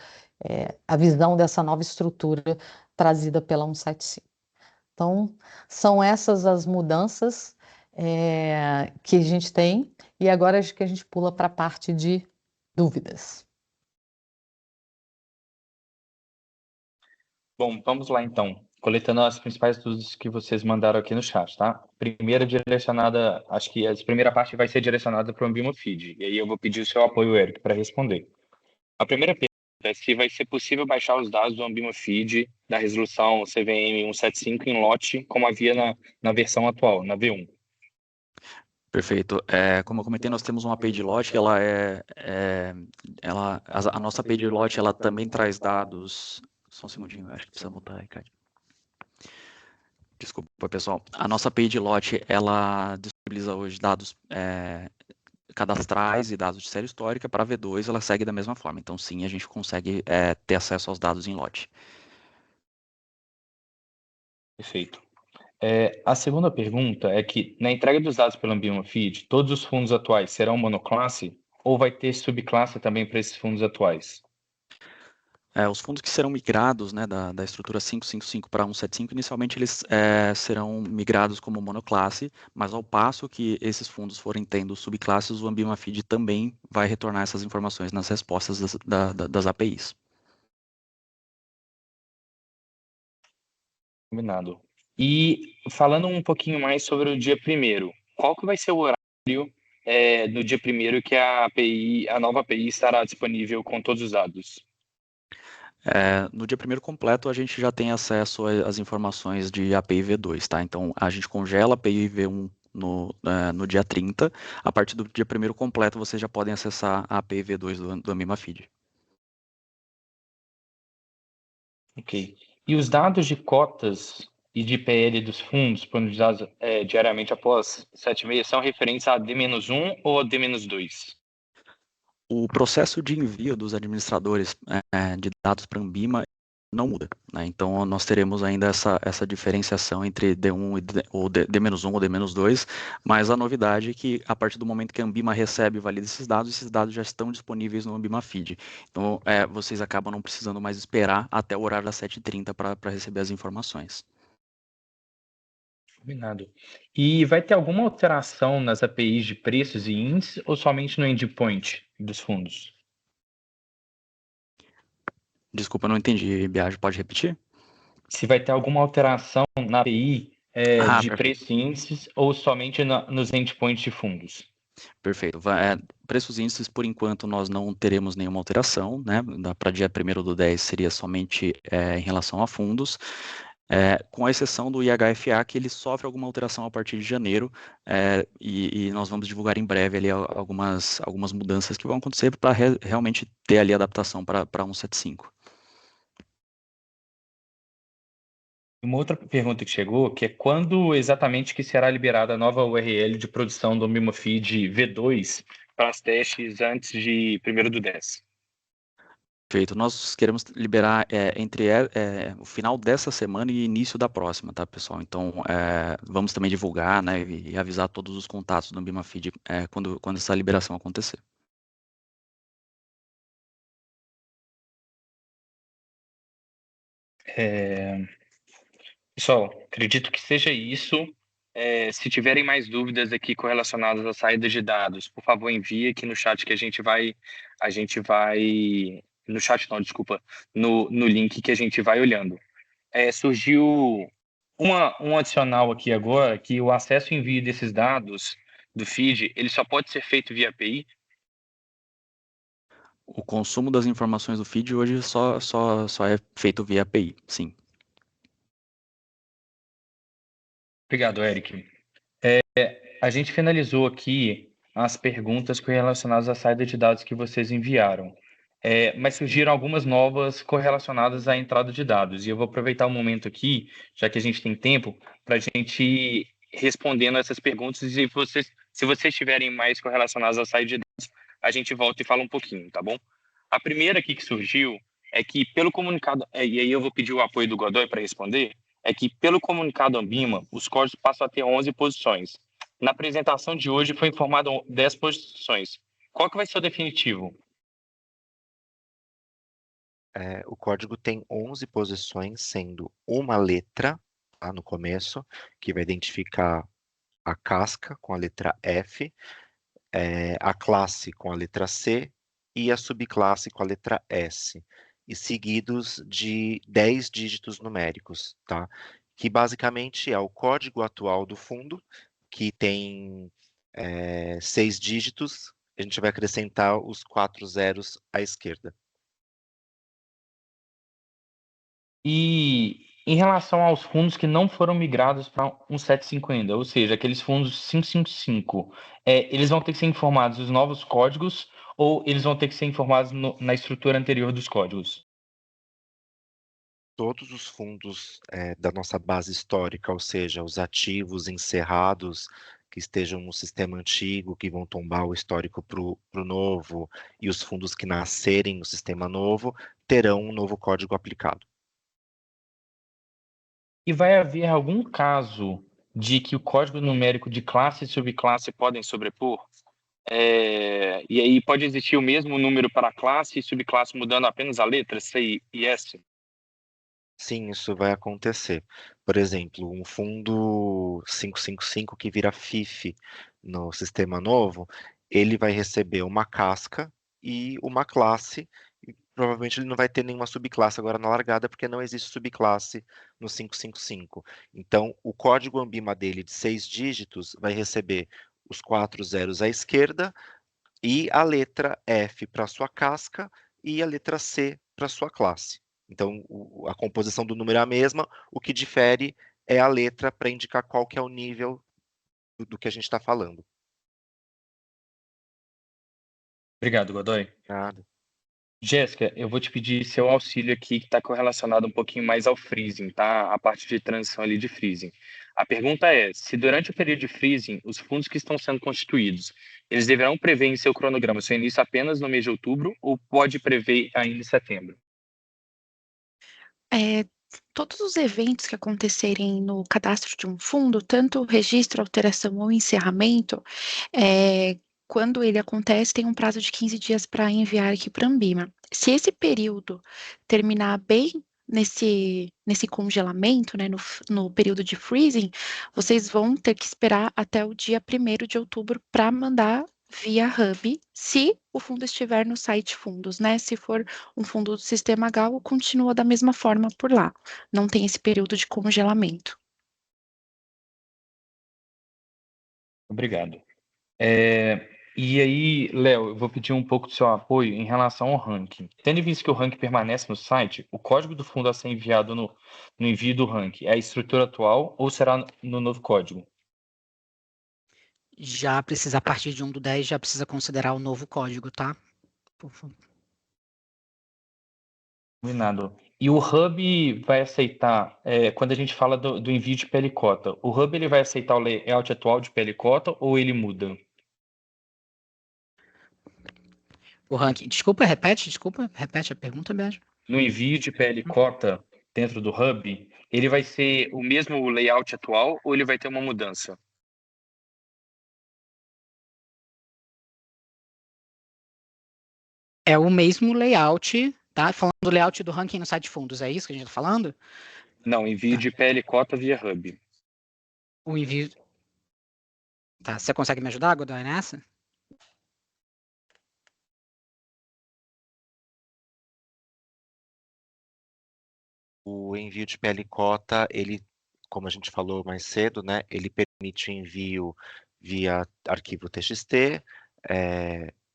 a visão dessa nova estrutura trazida pela 175. Então, são essas as mudanças que a gente tem, e agora acho que a gente pula para a parte de dúvidas. Bom, vamos lá então. Coletando as principais dúvidas que vocês mandaram aqui no chat, tá? Primeira direcionada, acho que a primeira parte vai ser direcionada para o Ambima Feed. E aí eu vou pedir o seu apoio, Eric, para responder. A primeira pergunta é se vai ser possível baixar os dados do Ambima Feed da resolução CVM 175 em lote, como havia na versão atual, na V1. Perfeito. Como eu comentei, nós temos uma API de lote, que a nossa API de lote, ela também traz dados. Só um segundinho, acho que precisa botar aí, Cátia. Desculpa, pessoal. A nossa API de lote, ela disponibiliza hoje dados cadastrais e dados de série histórica. Para a V2, ela segue da mesma forma. Então, sim, a gente consegue ter acesso aos dados em lote. Perfeito. A segunda pergunta é que, na entrega dos dados pelo Ambima Feed, todos os fundos atuais serão monoclasse ou vai ter subclasse também para esses fundos atuais? Os fundos que serão migrados, né, da estrutura 555 para 175, inicialmente eles serão migrados como monoclasse, mas ao passo que esses fundos forem tendo subclasses, o Ambima Feed também vai retornar essas informações nas respostas das APIs. Combinado. E falando um pouquinho mais sobre o dia 1º, qual que vai ser o horário do dia 1º que a nova API estará disponível com todos os dados? No dia 1º completo, a gente já tem acesso às informações de API V2, tá? Então, a gente congela a API V1 no dia 30. A partir do dia 1º completo, vocês já podem acessar a API V2 do Ambima Feed. Ok. E os dados de cotas e de PL dos fundos disponibilizados diariamente após 7h30 são referentes a D-1 ou a D-2? O processo de envio dos administradores de dados para a Ambima não muda, né? Então, nós teremos ainda essa diferenciação entre D1 ou D-1 ou D-2, mas a novidade é que, a partir do momento que a Ambima recebe e valida esses dados já estão disponíveis no Ambima Feed. Então, vocês acabam não precisando mais esperar até o horário das 7h30 para receber as informações. Combinado. E vai ter alguma alteração nas APIs de preços e índices ou somente no endpoint dos fundos? Desculpa, não entendi, Biagio, pode repetir? Se vai ter alguma alteração na API de Perfeito. preços e índices ou somente nos endpoints de fundos? Perfeito. Preços e índices, por enquanto, nós não teremos nenhuma alteração, né? Para dia 1º do 10 seria somente em relação a fundos, com a exceção do IHFA, que ele sofre alguma alteração a partir de janeiro, e nós vamos divulgar em breve ali algumas mudanças que vão acontecer para realmente ter ali a adaptação para 175. Uma outra pergunta que chegou, que é quando exatamente que será liberada a nova URL de produção do Ambima Feed V2 para os testes antes de 1º do 10? Perfeito. Nós queremos liberar entre o final dessa semana e início da próxima, tá, pessoal? Então, vamos também divulgar, né, e avisar todos os contatos do Ambima Feed quando essa liberação acontecer. Pessoal, acredito que seja isso. Se tiverem mais dúvidas aqui correlacionadas à saída de dados, por favor, envie aqui no chat que a gente vai no chat não, desculpa, no link que a gente vai olhando. Surgiu um adicional aqui agora, que o acesso e envio desses dados do feed, ele só pode ser feito via API. O consumo das informações do feed hoje só é feito via API, sim. Obrigado, Eric. A gente finalizou aqui as perguntas correlacionadas à saída de dados que vocês enviaram, mas surgiram algumas novas correlacionadas à entrada de dados, e eu vou aproveitar o momento aqui, já que a gente tem tempo, para a gente ir respondendo essas perguntas, e se vocês tiverem mais correlacionadas à saída de dados, a gente volta e fala um pouquinho, tá bom? A primeira aqui que surgiu é que pelo comunicado, e aí eu vou pedir o apoio do Godoy para responder, é que pelo comunicado Ambima, os códigos passam a ter 11 posições. Na apresentação de hoje foi informado 10 posições. Qual que vai ser o definitivo? O código tem 11 posições, sendo uma letra lá no começo, que vai identificar a casca com a letra F, a classe com a letra C e a subclasse com a letra S, e seguidos de 10 dígitos numéricos, tá? Que basicamente é o código atual do fundo, que tem 6 dígitos, a gente vai acrescentar os 4 zeros à esquerda. E Em relação aos fundos que não foram migrados para 175 ainda, ou seja, aqueles fundos 555, eles vão ter que ser informados os novos códigos ou eles vão ter que ser informados na estrutura anterior dos códigos? Todos os fundos da nossa base histórica, ou seja, os ativos encerrados que estejam no sistema antigo, que vão tombar o histórico para o novo, e os fundos que nascerem no sistema novo, terão um novo código aplicado. E vai haver algum caso de que o código numérico de classe e subclasse podem sobrepor? E aí pode existir o mesmo número para classe e subclasse mudando apenas a letra C e S? Sim, isso vai acontecer. Por exemplo, um fundo 555 que vira FIF no sistema novo, ele vai receber uma casca e uma classe, e provavelmente ele não vai ter nenhuma subclasse agora na largada, porque não existe subclasse no 555. Então, o código ANBIMA dele de 6 dígitos vai receber os 4 zeros à esquerda e a letra F para sua casca e a letra C para sua classe. Então, a composição do número é a mesma, o que difere é a letra para indicar qual que é o nível do que a gente está falando. Obrigado, Godoy. Nada. Jéssica, eu vou te pedir seu auxílio aqui, que está correlacionado um pouquinho mais ao freezing, tá? A parte de transição ali de freezing. A pergunta é, se durante o período de freezing, os fundos que estão sendo constituídos, eles deverão prever em seu cronograma seu início apenas no mês de outubro ou pode prever ainda em setembro? Todos os eventos que acontecerem no cadastro de um fundo, tanto o registro, alteração ou encerramento, quando ele acontece, tem um prazo de 15 dias para enviar aqui para a Anbima. Se esse período terminar bem nesse congelamento, né, no período de freezing, vocês vão ter que esperar até o dia 1º de outubro para mandar via Hub, se o fundo estiver no site fundos, né? Se for um fundo do Sistema Galgo, continua da mesma forma por lá. Não tem esse período de congelamento. Obrigado. E aí, Léo, eu vou pedir um pouco do seu apoio em relação ao ranking. Tendo em vista que o ranking permanece no site, o código do fundo a ser enviado no envio do ranking é a estrutura atual ou será no novo código? Já precisa, a partir de 1/10, já precisa considerar o novo código, tá? Por favor. Combinado. E o Hub vai aceitar, quando a gente fala do envio de PL-Cota, o Hub ele vai aceitar o layout atual de PL-Cota ou ele muda? O ranking. Desculpa, repete a pergunta, Beijo. No envio de PL-Cota dentro do Hub, ele vai ser o mesmo layout atual ou ele vai ter uma mudança? É o mesmo layout, tá? Falando do layout do ranking no site fundos, é isso que a gente está falando? Não, envio de PL-Cota via Hub. O envio. Tá, você consegue me ajudar, Godoy, nessa? O envio de PL-Cota, ele, como a gente falou mais cedo, né, ele permite envio via arquivo TXT,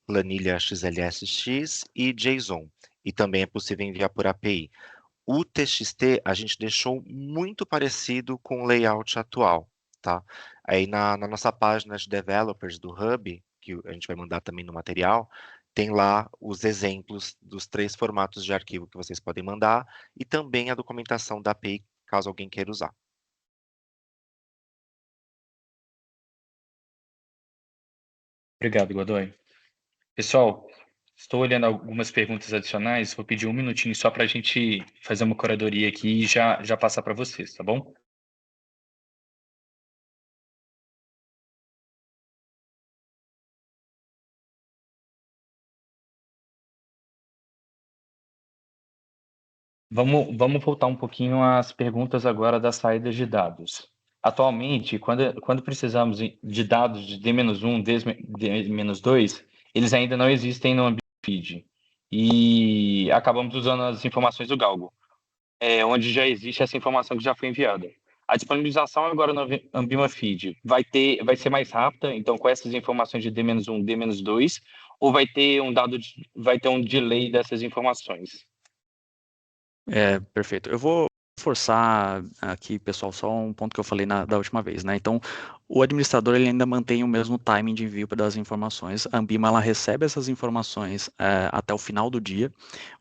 planilha XLSX e JSON. E também é possível enviar por API. O TXT a gente deixou muito parecido com o layout atual, tá? Aí na nossa página de developers do Hub, que a gente vai mandar também no material, tem lá os exemplos dos 3 formatos de arquivo que vocês podem mandar e também a documentação da API, caso alguém queira usar. Obrigado, Godoy. Pessoal, estou olhando algumas perguntas adicionais, vou pedir um minutinho só para a gente fazer uma curadoria aqui e já passar para vocês, tá bom? Vamos voltar um pouquinho às perguntas agora das saídas de dados. Atualmente, quando precisamos de dados de D-1, D-2, eles ainda não existem no AmbiFeed. E acabamos usando as informações do Galgo, onde já existe essa informação que já foi enviada. A disponibilização agora no Ambima Feed vai ser mais rápida, então com essas informações de D-1, D-2, ou vai ter um delay dessas informações? Perfeito. Eu vou reforçar aqui, pessoal, só um ponto que eu falei da última vez, né? Então, o administrador ele ainda mantém o mesmo timing de envio das informações. A Ambima ela recebe essas informações até o final do dia,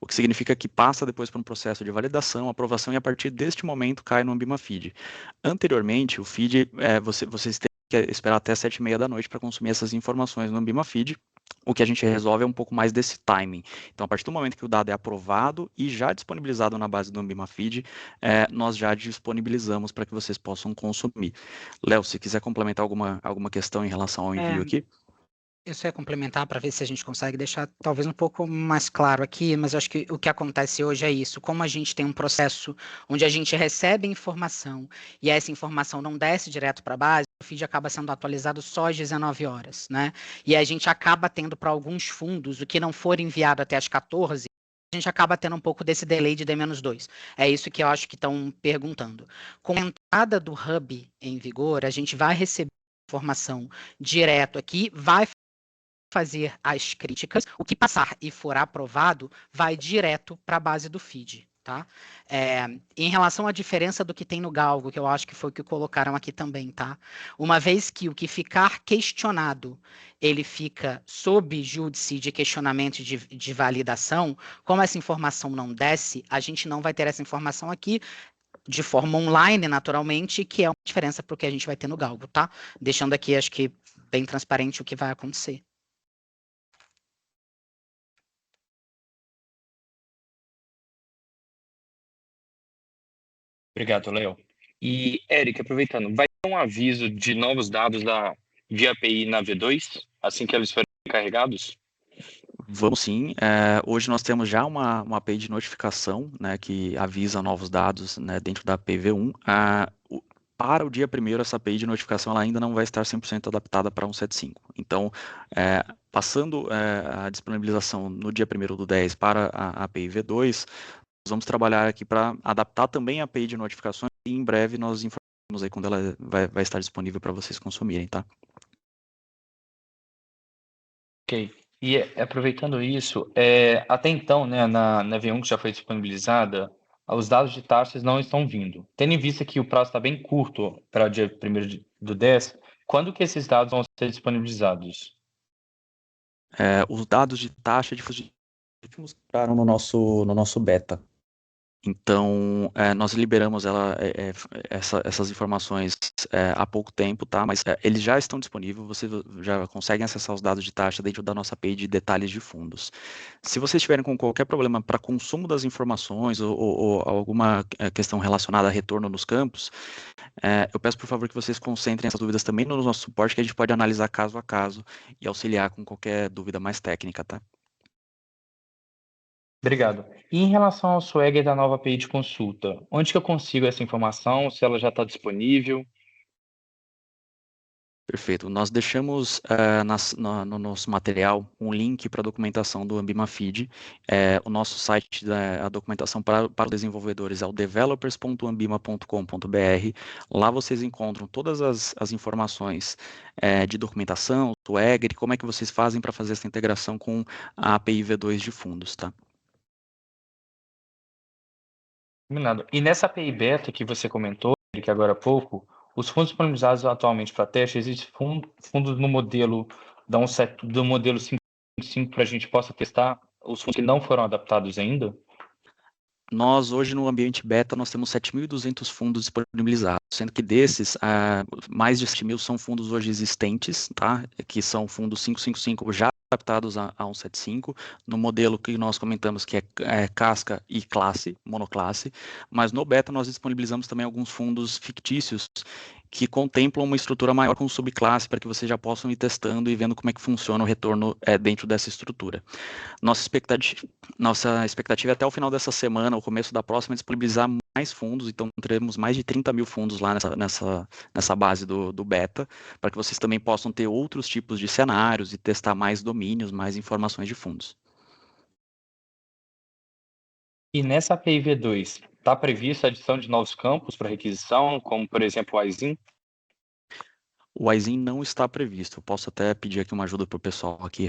o que significa que passa depois por um processo de validação, aprovação, e a partir deste momento cai no Ambima Feed. Anteriormente, o feed, vocês têm que esperar até 7h30 da noite para consumir essas informações no Ambima Feed. O que a gente resolve é um pouco mais desse timing. Então, a partir do momento que o dado é aprovado e já disponibilizado na base do Ambima Feed, nós já disponibilizamos para que vocês possam consumir. Léo, se quiser complementar alguma questão em relação ao envio aqui. Eu só ia complementar para ver se a gente consegue deixar talvez um pouco mais claro aqui, mas eu acho que o que acontece hoje é isso. Como a gente tem um processo onde a gente recebe informação e essa informação não desce direto para a base, o feed acaba sendo atualizado só às 19 horas, né? E a gente acaba tendo para alguns fundos, o que não for enviado até às 14, a gente acaba tendo um pouco desse delay de D-2. É isso que eu acho que estão perguntando. Com a entrada do Hub em vigor, a gente vai receber informação direto aqui, vai fazer as críticas, o que passar e for aprovado vai direto para a base do feed, tá? Em relação à diferença do que tem no Galgo, que eu acho que foi o que colocaram aqui também, tá? Uma vez que o que ficar questionado, ele fica sob júdice de questionamento de validação, como essa informação não desce, a gente não vai ter essa informação aqui de forma online, naturalmente, que é uma diferença para o que a gente vai ter no Galgo, tá? Deixando aqui, acho que bem transparente o que vai acontecer. Obrigado, Léo. E, Eric, aproveitando, vai ter um aviso de novos dados via API na V2, assim que eles forem carregados? Vamos sim. Hoje nós temos já uma API de notificação, né, que avisa novos dados, né, dentro da API V1. Para o dia 1º, essa API de notificação ela ainda não vai estar 100% adaptada para 175. Então, passando a disponibilização no dia 1º do 10 para a API V2, nós vamos trabalhar aqui para adaptar também a API de notificações e em breve nós informamos aí quando ela vai estar disponível para vocês consumirem, tá? Ok. E aproveitando isso, até então, né, na V1 que já foi disponibilizada, os dados de taxas não estão vindo. Tendo em vista que o prazo está bem curto para o dia 1º do 10, quando que esses dados vão ser disponibilizados? Os dados de taxa de últimos entraram no nosso beta. Então, nós liberamos essas informações há pouco tempo, tá? Mas eles já estão disponíveis, vocês já conseguem acessar os dados de taxa dentro da nossa API de detalhes de fundos. Se vocês tiverem com qualquer problema para consumo das informações ou alguma questão relacionada a retorno nos campos, eu peço, por favor, que vocês concentrem essas dúvidas também no nosso suporte, que a gente pode analisar caso a caso e auxiliar com qualquer dúvida mais técnica, tá? Obrigado. E em relação ao Swagger da nova API de consulta, onde que eu consigo essa informação, se ela já está disponível? Perfeito. Nós deixamos no nosso material um link para a documentação do Ambima Feed. O nosso site, a documentação para os desenvolvedores é o developers.ambima.com.br. Lá vocês encontram todas as informações de documentação, Swagger, e como é que vocês fazem para fazer essa integração com a API V2 de fundos, tá? Combinado. E nessa API beta que você comentou, Eric, agora há pouco, os fundos disponibilizados atualmente para teste, existem fundos no modelo do modelo 5.5 para a gente possa testar os fundos que não foram adaptados ainda? Nós, hoje, no ambiente beta, nós temos 7.200 fundos disponibilizados, sendo que desses, mais de 7.000 são fundos hoje existentes, tá? Que são fundos 555 já adaptados a 175, no modelo que nós comentamos que é casca e classe, monoclasse, mas no beta nós disponibilizamos também alguns fundos fictícios que contemplam uma estrutura maior com subclasse para que vocês já possam ir testando e vendo como é que funciona o retorno dentro dessa estrutura. Nossa expectativa é até o final dessa semana, ou começo da próxima, disponibilizar mais fundos, então teremos mais de 30.000 fundos lá nessa base do beta, para que vocês também possam ter outros tipos de cenários e testar mais domínios, mais informações de fundos. E nessa API V2, está prevista a adição de novos campos para requisição, como, por exemplo, o ISIN? O ISIN não está previsto. Eu posso até pedir aqui uma ajuda para o pessoal aqui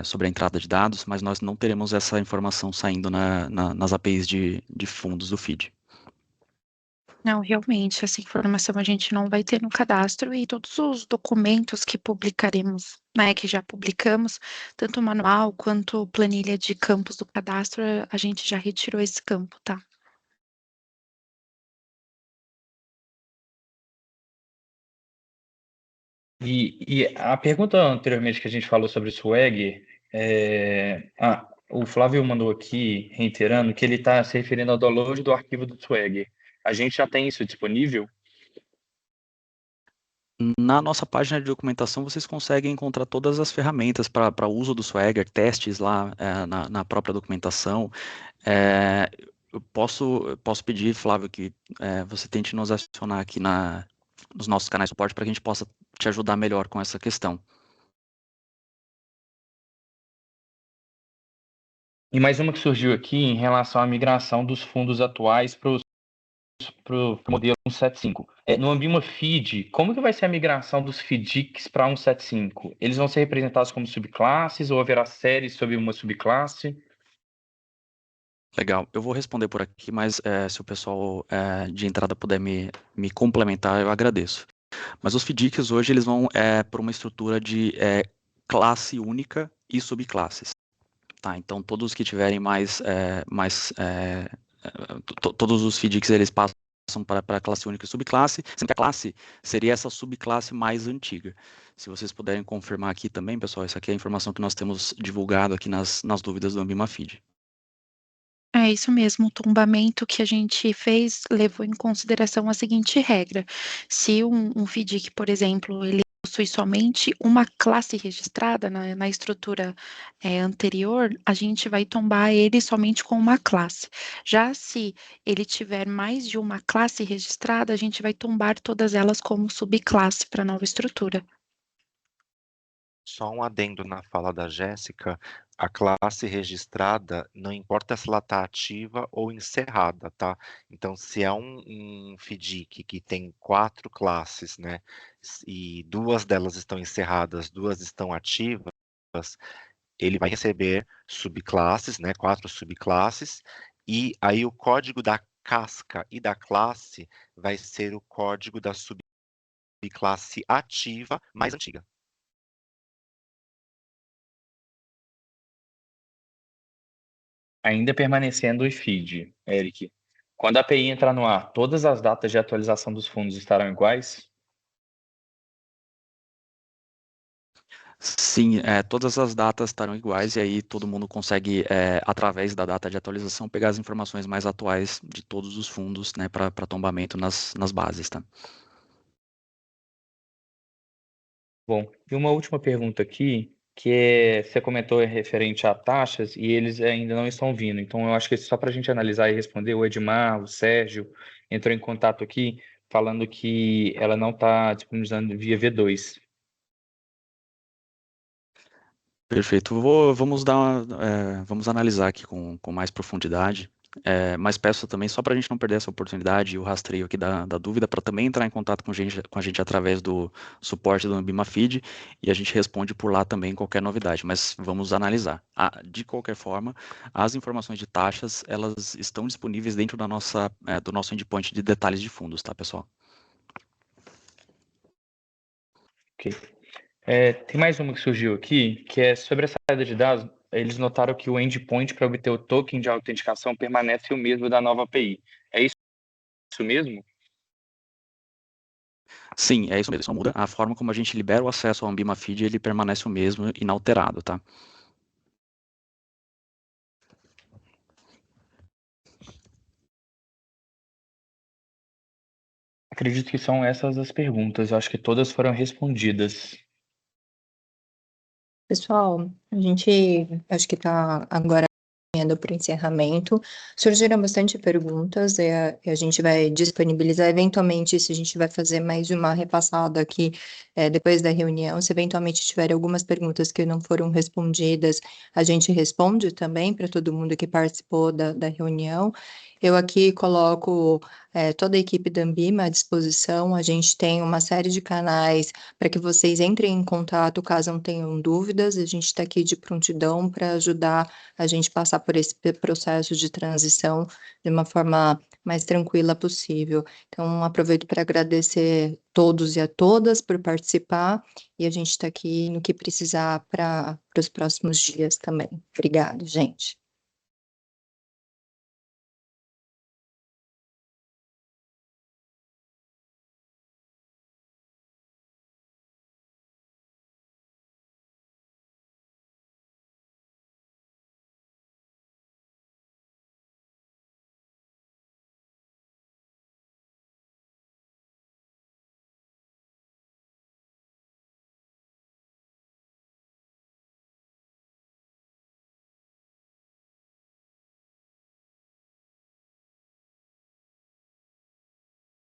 sobre a entrada de dados, mas nós não teremos essa informação saindo nas APIs de fundos do feed. Não, realmente, essa informação a gente não vai ter no cadastro e todos os documentos que publicaremos, né, que já publicamos, tanto o manual quanto planilha de campos do cadastro, a gente já retirou esse campo, tá? E a pergunta anteriormente que a gente falou sobre o Swagger, o Flávio mandou aqui, reiterando, que ele está se referindo ao download do arquivo do Swagger. A gente já tem isso disponível? Na nossa página de documentação, vocês conseguem encontrar todas as ferramentas para uso do Swagger, testes lá na própria documentação. Eu posso pedir, Flávio, que você tente nos acionar aqui nos nossos canais de suporte para que a gente possa te ajudar melhor com essa questão. E mais uma que surgiu aqui em relação à migração dos fundos atuais para o modelo 175. No Ambima Feed, como que vai ser a migração dos FDICs para 175? Eles vão ser representados como subclasses ou haverá séries sobre uma subclasse? Legal, eu vou responder por aqui, mas se o pessoal de entrada puder me complementar, eu agradeço. Mas os FDICs hoje eles vão por uma estrutura de classe única e subclasses. Tá, então todos que tiverem todos os FDICs eles passam para a classe única e subclasse, sendo que a classe seria essa subclasse mais antiga. Se vocês puderem confirmar aqui também, pessoal, essa aqui é a informação que nós temos divulgado aqui nas dúvidas do Ambima Feed. É isso mesmo, o tombamento que a gente fez levou em consideração a seguinte regra: se um FDIC, por exemplo, ele possui somente uma classe registrada na estrutura anterior, a gente vai tombar ele somente com uma classe. Já se ele tiver mais de uma classe registrada, a gente vai tombar todas elas como subclasse para a nova estrutura. Só um adendo na fala da Jéssica, a classe registrada, não importa se ela está ativa ou encerrada, tá? Então, se é um FDIC que tem 4 classes, né, e 2 delas estão encerradas, 2 estão ativas, ele vai receber subclasses, né, 4 subclasses, e aí o código da casca e da classe vai ser o código da subclasse ativa mais antiga. Ainda permanecendo o IFID, Eric. Quando a API entrar no ar, todas as datas de atualização dos fundos estarão iguais? Sim, todas as datas estarão iguais e aí todo mundo consegue, através da data de atualização, pegar as informações mais atuais de todos os fundos, né, para tombamento nas bases, tá? Bom, e uma última pergunta aqui, que você comentou referente a taxas e eles ainda não estão vindo. Então, eu acho que só para a gente analisar e responder, o Edmar, o Sérgio, entrou em contato aqui falando que ela não está disponibilizando via V2. Perfeito. Vamos analisar aqui com mais profundidade, mas peço também, só para a gente não perder essa oportunidade e o rastreio aqui da dúvida, para também entrar em contato com a gente através do suporte do Ambima Feed e a gente responde por lá também qualquer novidade, mas vamos analisar. De qualquer forma, as informações de taxas, elas estão disponíveis dentro do nosso endpoint de detalhes de fundos, tá, pessoal? Ok. Tem mais uma que surgiu aqui, que é sobre a saída de dados. Eles notaram que o endpoint para obter o token de autenticação permanece o mesmo da nova API. É isso mesmo? Sim, é isso mesmo, só muda. A forma como a gente libera o acesso ao Ambima Feed, ele permanece o mesmo, inalterado, tá? Acredito que são essas as perguntas. Eu acho que todas foram respondidas. Pessoal, a gente acho que está agora caminhando para o encerramento. Surgiram bastante perguntas e a gente vai disponibilizar eventualmente se a gente vai fazer mais uma repassada aqui depois da reunião. Se eventualmente tiver algumas perguntas que não foram respondidas, a gente responde também para todo mundo que participou da reunião. Eu aqui coloco toda a equipe da Ambima à disposição. A gente tem uma série de canais para que vocês entrem em contato caso não tenham dúvidas. A gente está aqui de prontidão para ajudar a gente passar por esse processo de transição de uma forma mais tranquila possível. Então, aproveito para agradecer todos e a todas por participar e a gente está aqui no que precisar para os próximos dias também. Obrigada, gente.